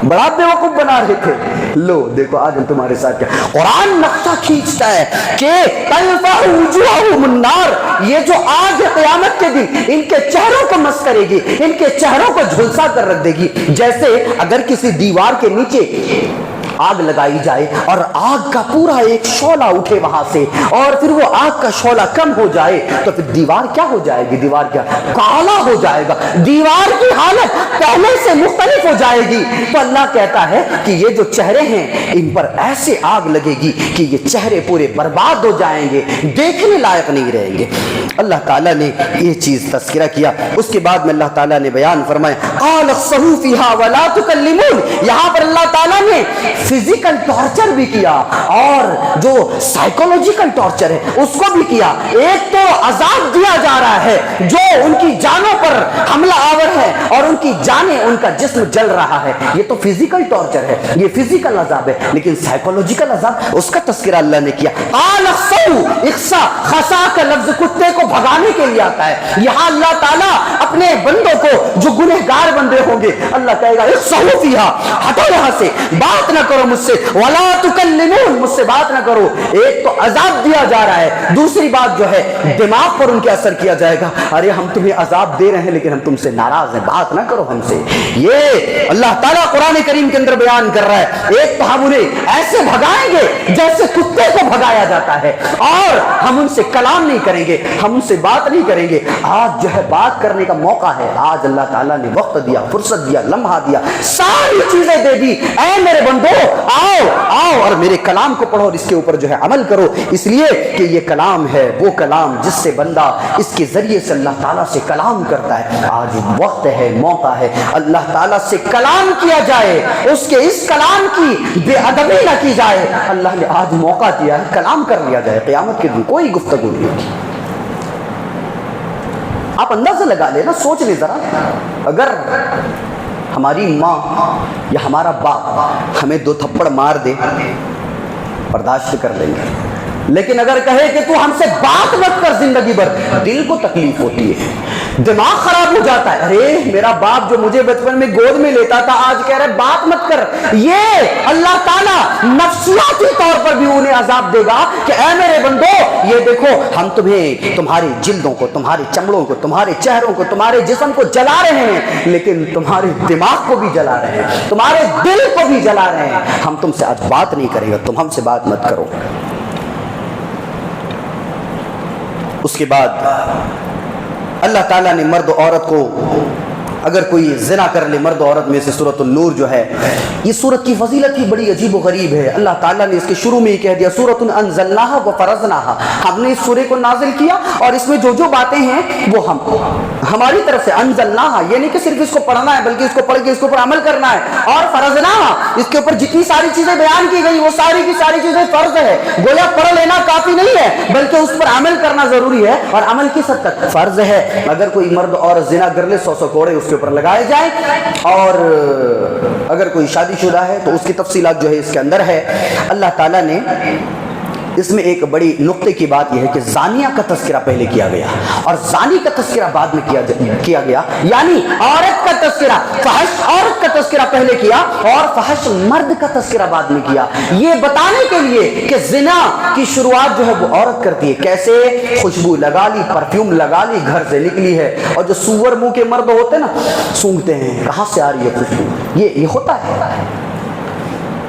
بڑا بیوقوف بنا رہے تھے۔ لو دیکھو آج ہم تمہارے ساتھ کیا، قرآن نقشہ کھینچتا ہے کہ تلفح وجوہہم النار، یہ جو آگ ہے قیامت کے دن ان کے چہروں کو مس کرے گی، ان کے چہروں کو جھلسا کر رکھ دے گی۔ جیسے اگر کسی دیوار کے نیچے آگ لگائی جائے اور آگ کا پورا ایک شعلہ اٹھے وہاں سے، اور پھر وہ آگ کا شعلہ کم ہو جائے تو پھر دیوار کیا ہو جائے گی؟ دیوار کیا کالا ہو جائے گا، دیوار کی حالت پہلے سے مختلف ہو جائے گی۔ تو اللہ کہتا ہے کہ یہ جو چہرے ہیں ان پر ایسے آگ لگے گی کہ یہ چہرے پورے برباد ہو جائیں گے، دیکھنے لائق نہیں رہیں گے۔ اللہ تعالیٰ نے یہ چیز تذکرہ کیا۔ اس کے بعد میں اللہ تعالیٰ نے بیان فرمایا قال اخسئوا فیہا ولا تکلمون، یہاں پر اللہ تعالیٰ نے فزیکل ٹارچر بھی کیا اور جو سائیکولوجیکل ٹارچر ہے اس کو بھی کیا۔ ایک تو عذاب دیا جا رہا ہے جو ان کی جانوں پر حملہ آور ہے اور ان کی جانیں، ان کا جسم جل رہا ہے، یہ تو فزیکل ٹارچر ہے، یہ فزیکل عذاب ہے۔ لیکن سائیکولوجیکل عذاب اس کا تذکرہ اللہ نے کیا۔ قال اخسئوا، اخسا خسا کا لفظ کتے کو بھگانے کے لیے آتا ہے۔ یہاں اللہ تعالیٰ اپنے بندوں کو جو گنہگار بندے ہوں گے اللہ کہے گا اخسئوا فیہا، ہٹو یہاں سے، بات نہ کرو مجھ سے، ولا تکلمون، مجھ سے بات نہ کرو۔ ایک تو عذاب دیا جا رہا ہے، دوسری بات جو ہے دماغ پر ان کے اثر کیا جائے گا، ارے ہم تمہیں عذاب دے رہے ہیں لیکن ہم تم سے ناراض ہیں، بات نہ کرو ہم سے۔ یہ اللہ تعالیٰ قرآن کریم کے اندر بیان کر رہا ہے۔ ایک تو ہم انہیں ایسے بھگائیں گے جیسے کتے کو بھگایا جاتا ہے، اور ہم ان سے کلام نہیں کریں گے، ہم ان سے بات نہیں کریں گے۔ آج جو ہے بات کرنے کا موقع ہے، آج اللہ تعالیٰ نے وقت دیا، فرصت دیا، لمحہ دیا، ساری چیزیں دے دی، اے میرے بندو آؤ آؤ اور میرے کلام کو پڑھو اور اس کے اوپر جو ہے عمل کرو، اس لیے کہ یہ کلام ہے وہ کلام جس سے بندہ اس کے ذریعے سے اللہ تعالیٰ سے کلام کرتا ہے۔ آج وقت ہے، موقع ہے، اللہ تعالیٰ سے کلام کیا جائے، اس کے اس کلام کی بے ادبی نہ کی جائے۔ اللہ نے آج موقع دیا ہے، کلام کر لیا جائے، قیامت کے دن کوئی گفتگو نہیں ہوگی۔ آپ اندازہ لگا لیں نا، سوچ لیں ذرا، اگر ہماری ماں یا ہمارا باپ ہمیں 2 تھپڑ مار دے برداشت کر لیں گے، لیکن اگر کہے کہ تو ہم سے بات مت کر زندگی بھر، دل کو تکلیف ہوتی ہے، دماغ خراب ہو جاتا ہے۔ ارے میرا باپ جو مجھے بچپن میں گود میں لیتا تھا آج کہہ رہے بات مت کر۔ یہ اللہ تعالیٰ نفسیاتی طور پر بھی انہیں عذاب دے گا کہ اے میرے بندو یہ دیکھو ہم تمہیں، تمہاری جلدوں کو، تمہارے چمڑوں کو، تمہارے چہروں کو، تمہارے جسم کو جلا رہے ہیں، لیکن تمہارے دماغ کو بھی جلا رہے ہیں، تمہارے دل کو بھی جلا رہے ہیں، ہم تم سے آج بات نہیں کریں گے، تم ہم سے بات مت کرو۔ اس کے بعد اللہ تعالیٰ نے مرد و عورت کو، اگر کوئی زنا کر لے مرد و عورت میں سے، سورۃ النور جو ہے یہ سورت کی فضیلت ہی بڑی عجیب و غریب ہے۔ اللہ تعالیٰ نے اس کے شروع میں ہی کہہ دیا سورۃ انزلناہا وفرضناہا، ہم نے اس سورے کو نازل کیا اور اس میں جو جو باتیں ہیں وہ ہماری طرف سے انزلناہا، یہ نہیں کہ صرف اس کو پڑھنا ہے بلکہ اس کو پڑھ کے اس کے اوپر عمل کرنا ہے، اور فرضناہا، اس کے اوپر جتنی ساری چیزیں بیان کی گئی وہ ساری کی ساری چیزیں فرض ہے، گویا پڑھ لینا کافی نہیں ہے بلکہ اس پر عمل کرنا ضروری ہے، اور عمل کس حد تک فرض ہے۔ اگر کوئی مرد اور زنا کر لے 100 کوڑے اس کے اوپر لگائے جائیں، اور اگر کوئی شادی شدہ ہے تو اس کی تفصیلات جو ہے اس کے اندر ہے۔ اللہ تعالیٰ نے اس میں ایک بڑی نقطے کی بات یہ ہے کہ زانیہ کا تذکرہ پہلے کیا گیا اور زانی کا تذکرہ بعد میں کیا گیا، یعنی عورت کا تذکرہ، فحش عورت کا تذکرہ پہلے کیا اور فحش مرد کا تذکرہ بعد میں کیا، یہ بتانے کے لیے کہ زنا کی شروعات جو ہے وہ عورت کرتی ہے۔ کیسے؟ خوشبو لگا لی، پرفیوم لگا لی، گھر سے نکلی ہے، اور جو سور منہ کے مرد ہوتے ہیں نا سونگتے ہیں کہاں سے آ رہی ہے خوشبو، یہ ہوتا ہے۔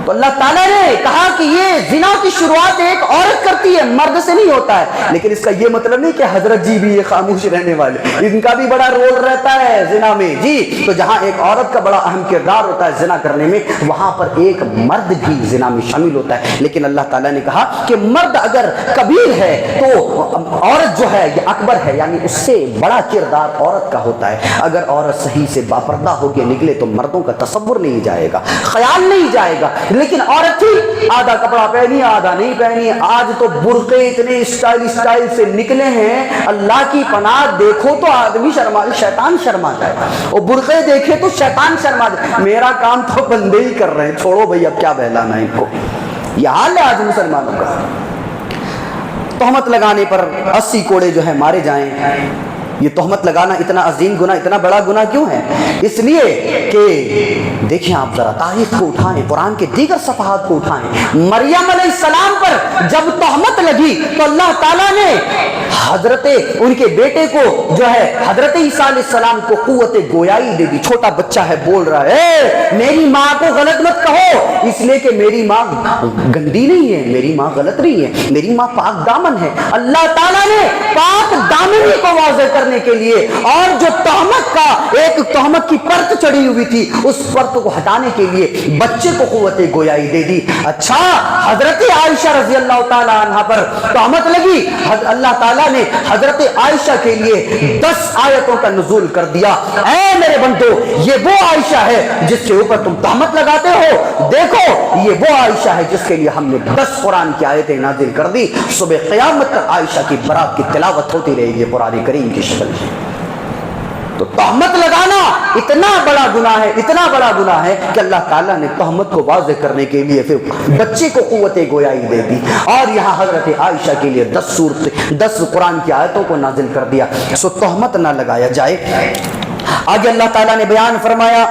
تو اللہ تعالیٰ نے کہا کہ یہ زنا کی شروعات ایک عورت کرتی ہے، مرد سے نہیں ہوتا ہے، لیکن اس کا یہ مطلب نہیں کہ حضرت جی بھی یہ خاموش رہنے والے، ان کا بھی بڑا رول رہتا ہے زنا میں جی۔ تو جہاں ایک عورت کا بڑا اہم کردار ہوتا ہے زنا کرنے میں، وہاں پر ایک مرد بھی زنا میں شامل ہوتا ہے، لیکن اللہ تعالیٰ نے کہا کہ مرد اگر کبیر ہے تو عورت جو ہے یہ اکبر ہے، یعنی اس سے بڑا کردار عورت کا ہوتا ہے۔ اگر عورت صحیح سے باپردہ ہو کے نکلے تو مردوں کا تصور نہیں جائے گا، خیال نہیں جائے گا، لیکن عورت تھی آدھا کپڑا پہنی آدھا نہیں پہنی، آج تو برقعے اتنے اسٹائل سے نکلے ہیں، اللہ کی پناہ دیکھو تو آدمی شیطان شرما جائے، اور برقعے دیکھے تو شیطان شرما جائے۔ میرا کام تو بندے ہی کر رہے ہیں، چھوڑو بھائی اب کیا بہلانا ہے ان کو۔ یہ حال ہے آج مسلمانوں کا، تہمت لگانے پر 80 کوڑے جو ہے مارے جائیں، یہ تہمت لگانا اتنا عظیم گناہ، اتنا بڑا گناہ کیوں ہے؟ اس لیے کہ دیکھیں آپ ذرا تاریخ کو اٹھائیں، قرآن کے دیگر صفحات کو اٹھائیں۔ مریم علیہ السلام پر جب تہمت لگی تو اللہ تعالیٰ نے حضرت ان کے بیٹے کو جو ہے حضرت عیسیٰ علیہ السلام کو قوت گویائی دے دی۔ چھوٹا بچہ ہے، بول رہا ہے میری ماں کو غلط مت کہو، اس لیے کہ میری ماں گندی نہیں ہے، میری ماں غلط نہیں ہے، میری ماں پاک دامن ہے۔ اللہ تعالیٰ نے پاک دامنی کو واضح کرنے کے لیے اور جو تہمت کا ایک تہمت کی پرت چڑھی ہوئی تھی اس پرت کو ہٹانے کے لیے بچے کو قوت گویائی دے دی۔ اچھا، حضرت عائشہ رضی اللہ تعالیٰ عنہ پر تہمت لگی، اللہ تعالیٰ نے حضرت عائشہ کے لیے 10 آیتوں کا نزول کر دیا۔ اے میرے بندو، یہ وہ عائشہ ہے جس کے اوپر تم تہمت لگاتے ہو، دیکھو یہ وہ عائشہ ہے جس کے لیے ہم نے 10 قرآن کی آیتیں نازل کر دی۔ صبح قیامت تک عائشہ کی برات کی تلاوت ہوتی رہے گی قرآن کریم کی شکل میں۔ تو تہمت لگانا اتنا بڑا گناہ ہے، اتنا بڑا گناہ ہے کہ اللہ تعالیٰ نے تہمت کو واضح کرنے کے لیے پھر بچے کو قوت گویائی دے دی، اور یہاں حضرت عائشہ کے لیے 10 قرآن کی آیتوں کو نازل کر دیا۔ سو تہمت نہ لگایا جائے۔ آگے اللہ تعالیٰ نے بیان فرمایا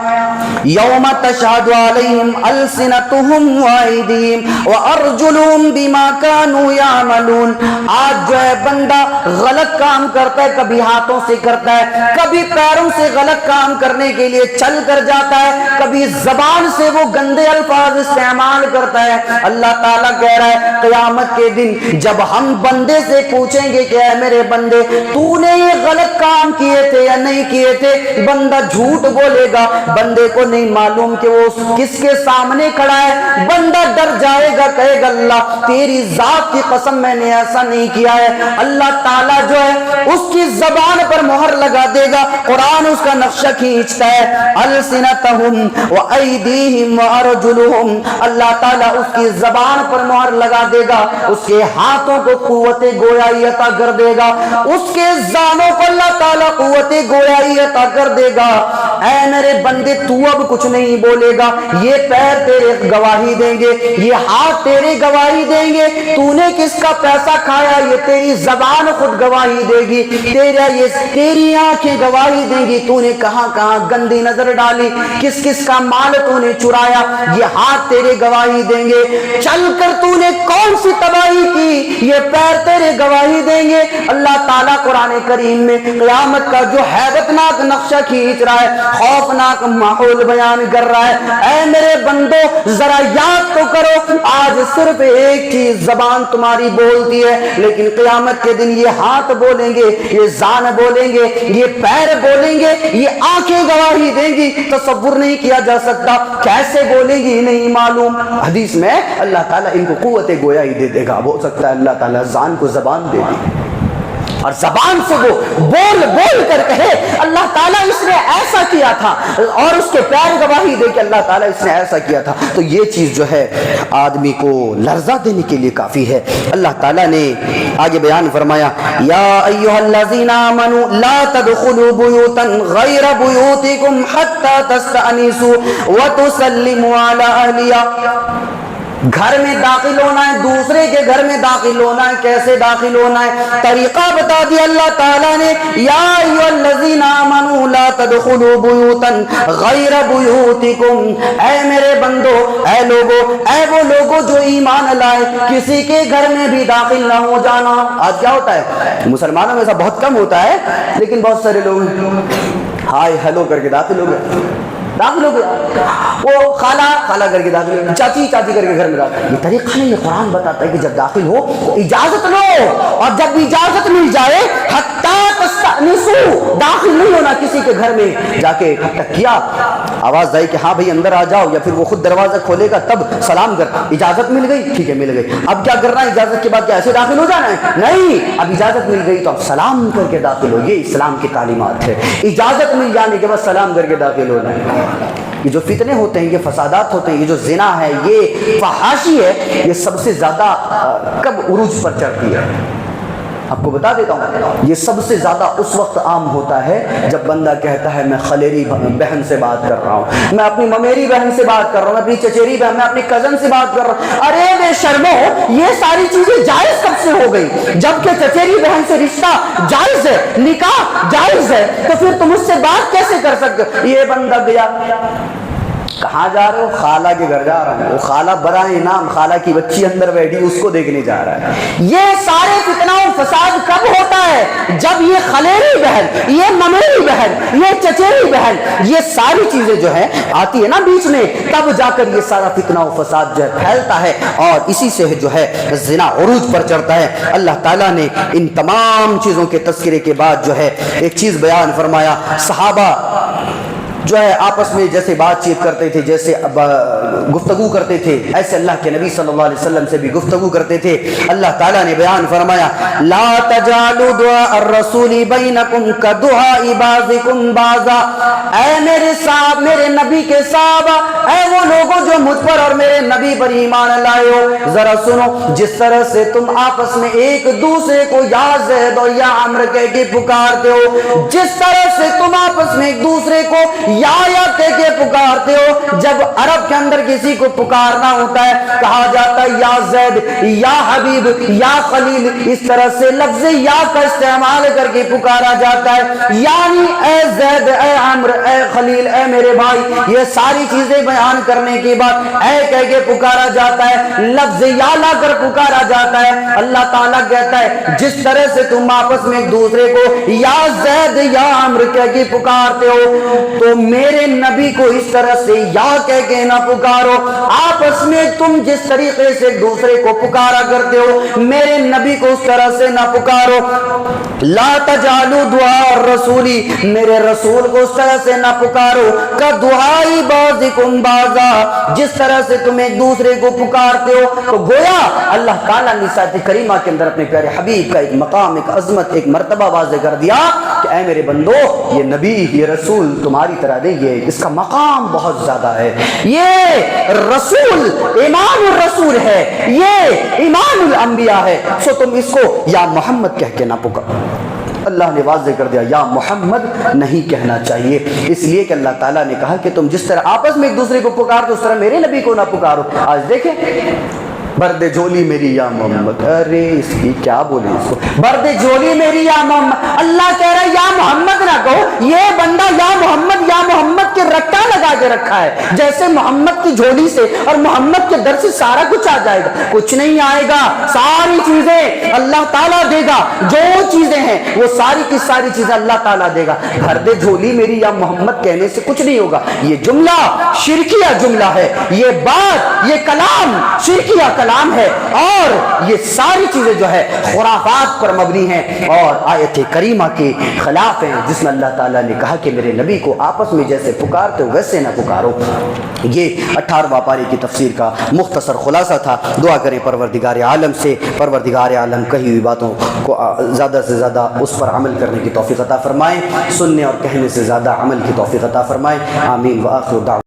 یوم تشہد علیہم السنتہم وایدیہم وارجلہم بما کانوا یعملون۔ آج جو ہے بندہ غلط کام کرتا ہے، کبھی ہاتھوں سے کرتا ہے، کبھی پیروں سے غلط کام کرنے کے لیے چل کر جاتا ہے، کبھی زبان سے وہ گندے الفاظ استعمال کرتا ہے۔ اللہ تعالیٰ کہہ رہا ہے قیامت کے دن جب ہم بندے سے پوچھیں گے کہ اے میرے بندے تو نے یہ غلط کام کیے تھے یا نہیں کیے تھے، بندہ جھوٹ بولے گا، بندے کو نہیں معلوم کہ وہ کس کے سامنے کھڑا ہے۔ بندہ ڈر جائے گا، کہے گا اللہ تیری ذات کی قسم میں نے ایسا نہیں کیا ہے۔ اللہ تعالیٰ جو ہے اس کی زبان پر مہر لگا دے گا، قرآن اس کا نقشہ کھینچتا ہے السنتہم وایدیہم وارجلہم۔ اللہ تعالیٰ اس کی زبان پر مہر لگا دے گا، اس کے ہاتھوں کو قوت گویائی عطا کر دے گا، اس کے زانوں کو اللہ تعالیٰ قوت گویائی عطا کر دے گا۔ اے میرے بندے تو اب کچھ نہیں بولے گا، یہ پیر تیرے گواہی دیں گے، یہ ہاتھ تیرے گواہی دیں گے، تو نے کس کا پیسہ کھایا یہ تیری زبان خود گواہی دے گی، تیری آنکھیں گواہی دیں گی، تو نے کہاں کہاں گندی نظر ڈالی، کس کس کا مال تو نے چرایا، یہ ہاتھ تیرے گواہی دیں گے، چل کر تو نے کون سی تباہی کی یہ پیر تیرے گواہی دیں گے۔ اللہ تعالیٰ قرآن کریم میں قیامت کا جو حیبتناک نقشہ کھینچ رہا ہے، خوفناک ماحول بیان کر رہا ہے۔ اے میرے بندو ذرا یاد تو کرو، آج صرف ایک چیز زبان تمہاری بولتی ہے، لیکن قیامت کے دن یہ ہاتھ بولیں گے، یہ زان بولیں گے، یہ پیر بولیں گے، یہ آنکھیں گواہی دیں گی۔ تصور نہیں کیا جا سکتا کیسے بولیں گی نہیں معلوم۔ حدیث میں اللہ تعالیٰ ان کو قوت گویائی دے دے گا، ہو سکتا ہے اللہ تعالیٰ زان کو زبان دے دی اور زبان سے وہ بول بول کر کہے اللہ تعالیٰ اس نے ایسا کیا تھا، اور اس کے پیر گواہی دے کہ اللہ تعالیٰ اس نے ایسا کیا تھا۔ تو یہ چیز جو ہے آدمی کو لرزہ دینے کے لیے کافی ہے۔ اللہ تعالیٰ نے آگے بیان فرمایا یا ایھا الذین آمنوا لا تدخلوا بیوتا غیر بیوتکم حتی تستأنسوا وتسلموا علی اہلہا۔ گھر میں داخل ہونا ہے، دوسرے کے گھر میں داخل ہونا ہے، کیسے داخل ہونا ہے طریقہ بتا دیا اللہ تعالیٰ نے۔ یا ایھا الذین آمنوا لا تدخلوا بیوتا غیر بیوتکم، اے میرے بندو، اے لوگو، اے وہ لوگو جو ایمان لائے، کسی کے گھر میں بھی داخل نہ ہو جانا۔ آج کیا ہوتا ہے مسلمانوں میں ایسا بہت کم ہوتا ہے، لیکن بہت سارے لوگ ہائے ہیلو کر کے داخل ہو گئے، داخل ہو گیا، وہ خالہ خالہ کر کے داخل ہو، چاچی چاچی کر کے گھر میں داخل۔ یہ طریقہ نہیں، یہ قرآن بتاتا ہے کہ جب داخل ہو تو اجازت لو، اور جب اجازت مل جائے حتیٰ تستأنسوا، داخل نہیں ہونا کسی کے گھر میں جا کے کیا آواز آئی کہ ہاں بھائی اندر آ جاؤ، یا پھر وہ خود دروازہ کھولے گا تب سلام کر، اجازت مل گئی ٹھیک ہے مل گئی، اب کیا کرنا ہے اجازت کے بعد کیا ایسے داخل ہو جانا ہے؟ نہیں، اب اجازت مل گئی تو اب سلام کر کے داخل ہو، یہ اسلام کی تعلیمات ہے۔ اجازت مل جانے کے بعد سلام کر کے داخل ہونا ہے۔ یہ جو فتنے ہوتے ہیں، یہ فسادات ہوتے ہیں، یہ جو زنا ہے، یہ فحاشی ہے، یہ سب سے زیادہ کب عروج پر چڑھتی ہے؟ آپ کو بتا دیتا ہوں، یہ سب سے زیادہ اس وقت عام ہوتا ہے جب بندہ کہتا ہے میں خلیری بہن سے بات کر رہا ہوں، میں اپنی ممیری بہن سے بات کر رہا ہوں، میں اپنی چچیری بہن، میں اپنی کزن سے بات کر رہا ہوں۔ ارے بے شرمو، یہ ساری چیزیں جائز کب سے ہو گئی؟ جبکہ چچیری بہن سے رشتہ جائز ہے، نکاح جائز ہے، تو پھر تم اس سے بات کیسے کر سکتے ہو؟ یہ بندہ گیا، کہاں جا رہے ہو؟ خالہ کے گھر جا رہا ہوں۔ وہ خالہ برائے انعام، خالہ کی بچی اندر بیٹھی اس کو دیکھنے جا رہا ہے۔ یہ سارے فتنہ و فساد کب ہوتا ہے؟ جب یہ خلیری بہن، یہ ممیری بہن، یہ چچیری بہن، یہ ساری چیزیں جو ہے آتی ہے نا بیچ میں، تب جا کر یہ سارا فتنہ و فساد جو ہے پھیلتا ہے، اور اسی سے جو ہے زنا عروج پر چڑھتا ہے۔ اللہ تعالیٰ نے ان تمام چیزوں کے تذکرے کے بعد جو ہے ایک چیز بیان فرمایا۔ صحابہ جو ہے آپس میں جیسے بات چیت کرتے تھے، جیسے گفتگو کرتے تھے، ایسے اللہ کے نبی صلی اللہ علیہ وسلم سے بھی گفتگو کرتے تھے۔ اللہ تعالیٰ نے بیان فرمایا لا تجعلوا دعاء الرسول بینکم کدعاء بعضکم بعضا، اے میرے صاحب، میرے نبی کے صحابہ، اے وہ لوگوں جو مجھ پر اور میرے نبی پر ایمان لائے ہو، ذرا سنو، جس طرح سے تم آپس میں ایک دوسرے کو یا زید اور یا عمرو کہہ کے پکارتے ہو، جس طرح سے تم آپس میں ایک دوسرے کو یا کہہ کے پکارتے ہو، جب عرب کے اندر کسی کو پکارنا ہوتا ہے کہا جاتا ہے یا زید، یا حبیب، یا خلیل، اس طرح سے لفظ یا کا استعمال کر کے پکارا جاتا ہے، یعنی اے زید، اے عمرو، اے خلیل، اے میرے بھائی، یہ ساری چیزیں بیان کرنے کے بعد اے کہہ کے پکارا جاتا ہے، لفظ یا لا کر پکارا جاتا ہے۔ اللہ تعالیٰ کہتا ہے جس طرح سے تم آپس میں ایک دوسرے کو یا زید یا عمرو کہہ کے پکارتے ہو، تو میرے نبی کو اس طرح سے یا کہہ کے نہ پکارو۔ آپس میں تم جس طریقے سے ایک دوسرے کو پکارا کرتے ہو، میرے نبی کو اس طرح سے نہ پکارو۔ لا تجعلوا دعاء الرسول، میرے رسول کو اس طرح سے نہ پکارو، کدعاء بعضکم بعضا، جس طرح سے تم ایک دوسرے کو پکارتے ہو۔ تو گویا اللہ تعالیٰ نے آیت کریمہ کے اندر اپنے پیارے حبیب کا ایک مقام، ایک عظمت، ایک مرتبہ واضح کر دیا کہ اے میرے بندو، یہ نبی، یہ رسول تمہاری طرح نہیں، یہ اس کا مقام بہت زیادہ ہے، یہ رسول امام الرسول ہے، یہ امام الانبیاء ہے، سو تم اس کو یا محمد کہہ کے نہ پکارو۔ اللہ نے واضح کر دیا یا محمد نہیں کہنا چاہیے، اس لیے کہ اللہ تعالیٰ نے کہا کہ تم جس طرح آپس میں ایک دوسرے کو پکارتے اس طرح میرے نبی کو نہ پکارو۔ آج دیکھیں برد جولی میری یا محمد، ارے اس کی کیا بولے اس کو، برد جولی میری یا محمد، اللہ کہہ رہا ہے یا محمد نہ کہو، یہ بندہ یا محمد کے رٹا لگا کے رکھا ہے، جیسے محمد کی جھولی سے اور محمد کے در سے سارا کچھ آ جائے گا، کچھ نہیں آئے گا، ساری چیزیں اللہ تعالیٰ دے گا، جو چیزیں ہیں وہ ساری کی ساری چیزیں اللہ تعالیٰ دے گا۔ برد جھولی میری یا محمد کہنے سے کچھ نہیں ہوگا، یہ جملہ شرکیہ جملہ ہے، یہ بات، یہ کلام شرکیہ کلام ہے، اور یہ ساری چیزیں جو ہے خرافات پر مبنی ہیں اور آیت کریمہ کے خلاف ہیں، جس میں اللہ تعالیٰ نے کہا کہ میرے نبی کو آپس میں جیسے پکارتے ہو ویسے نہ پکارو۔ یہ 18واں پارے کی تفسیر کا مختصر خلاصہ تھا۔ دعا کریں پروردگار عالم سے، پروردگار عالم کہی ہوئی باتوں کو زیادہ سے زیادہ اس پر عمل کرنے کی توفیق عطا فرمائیں، سننے اور کہنے سے زیادہ عمل کی توفیق عطا فرمائیں، آمین۔ وآخر دعوانا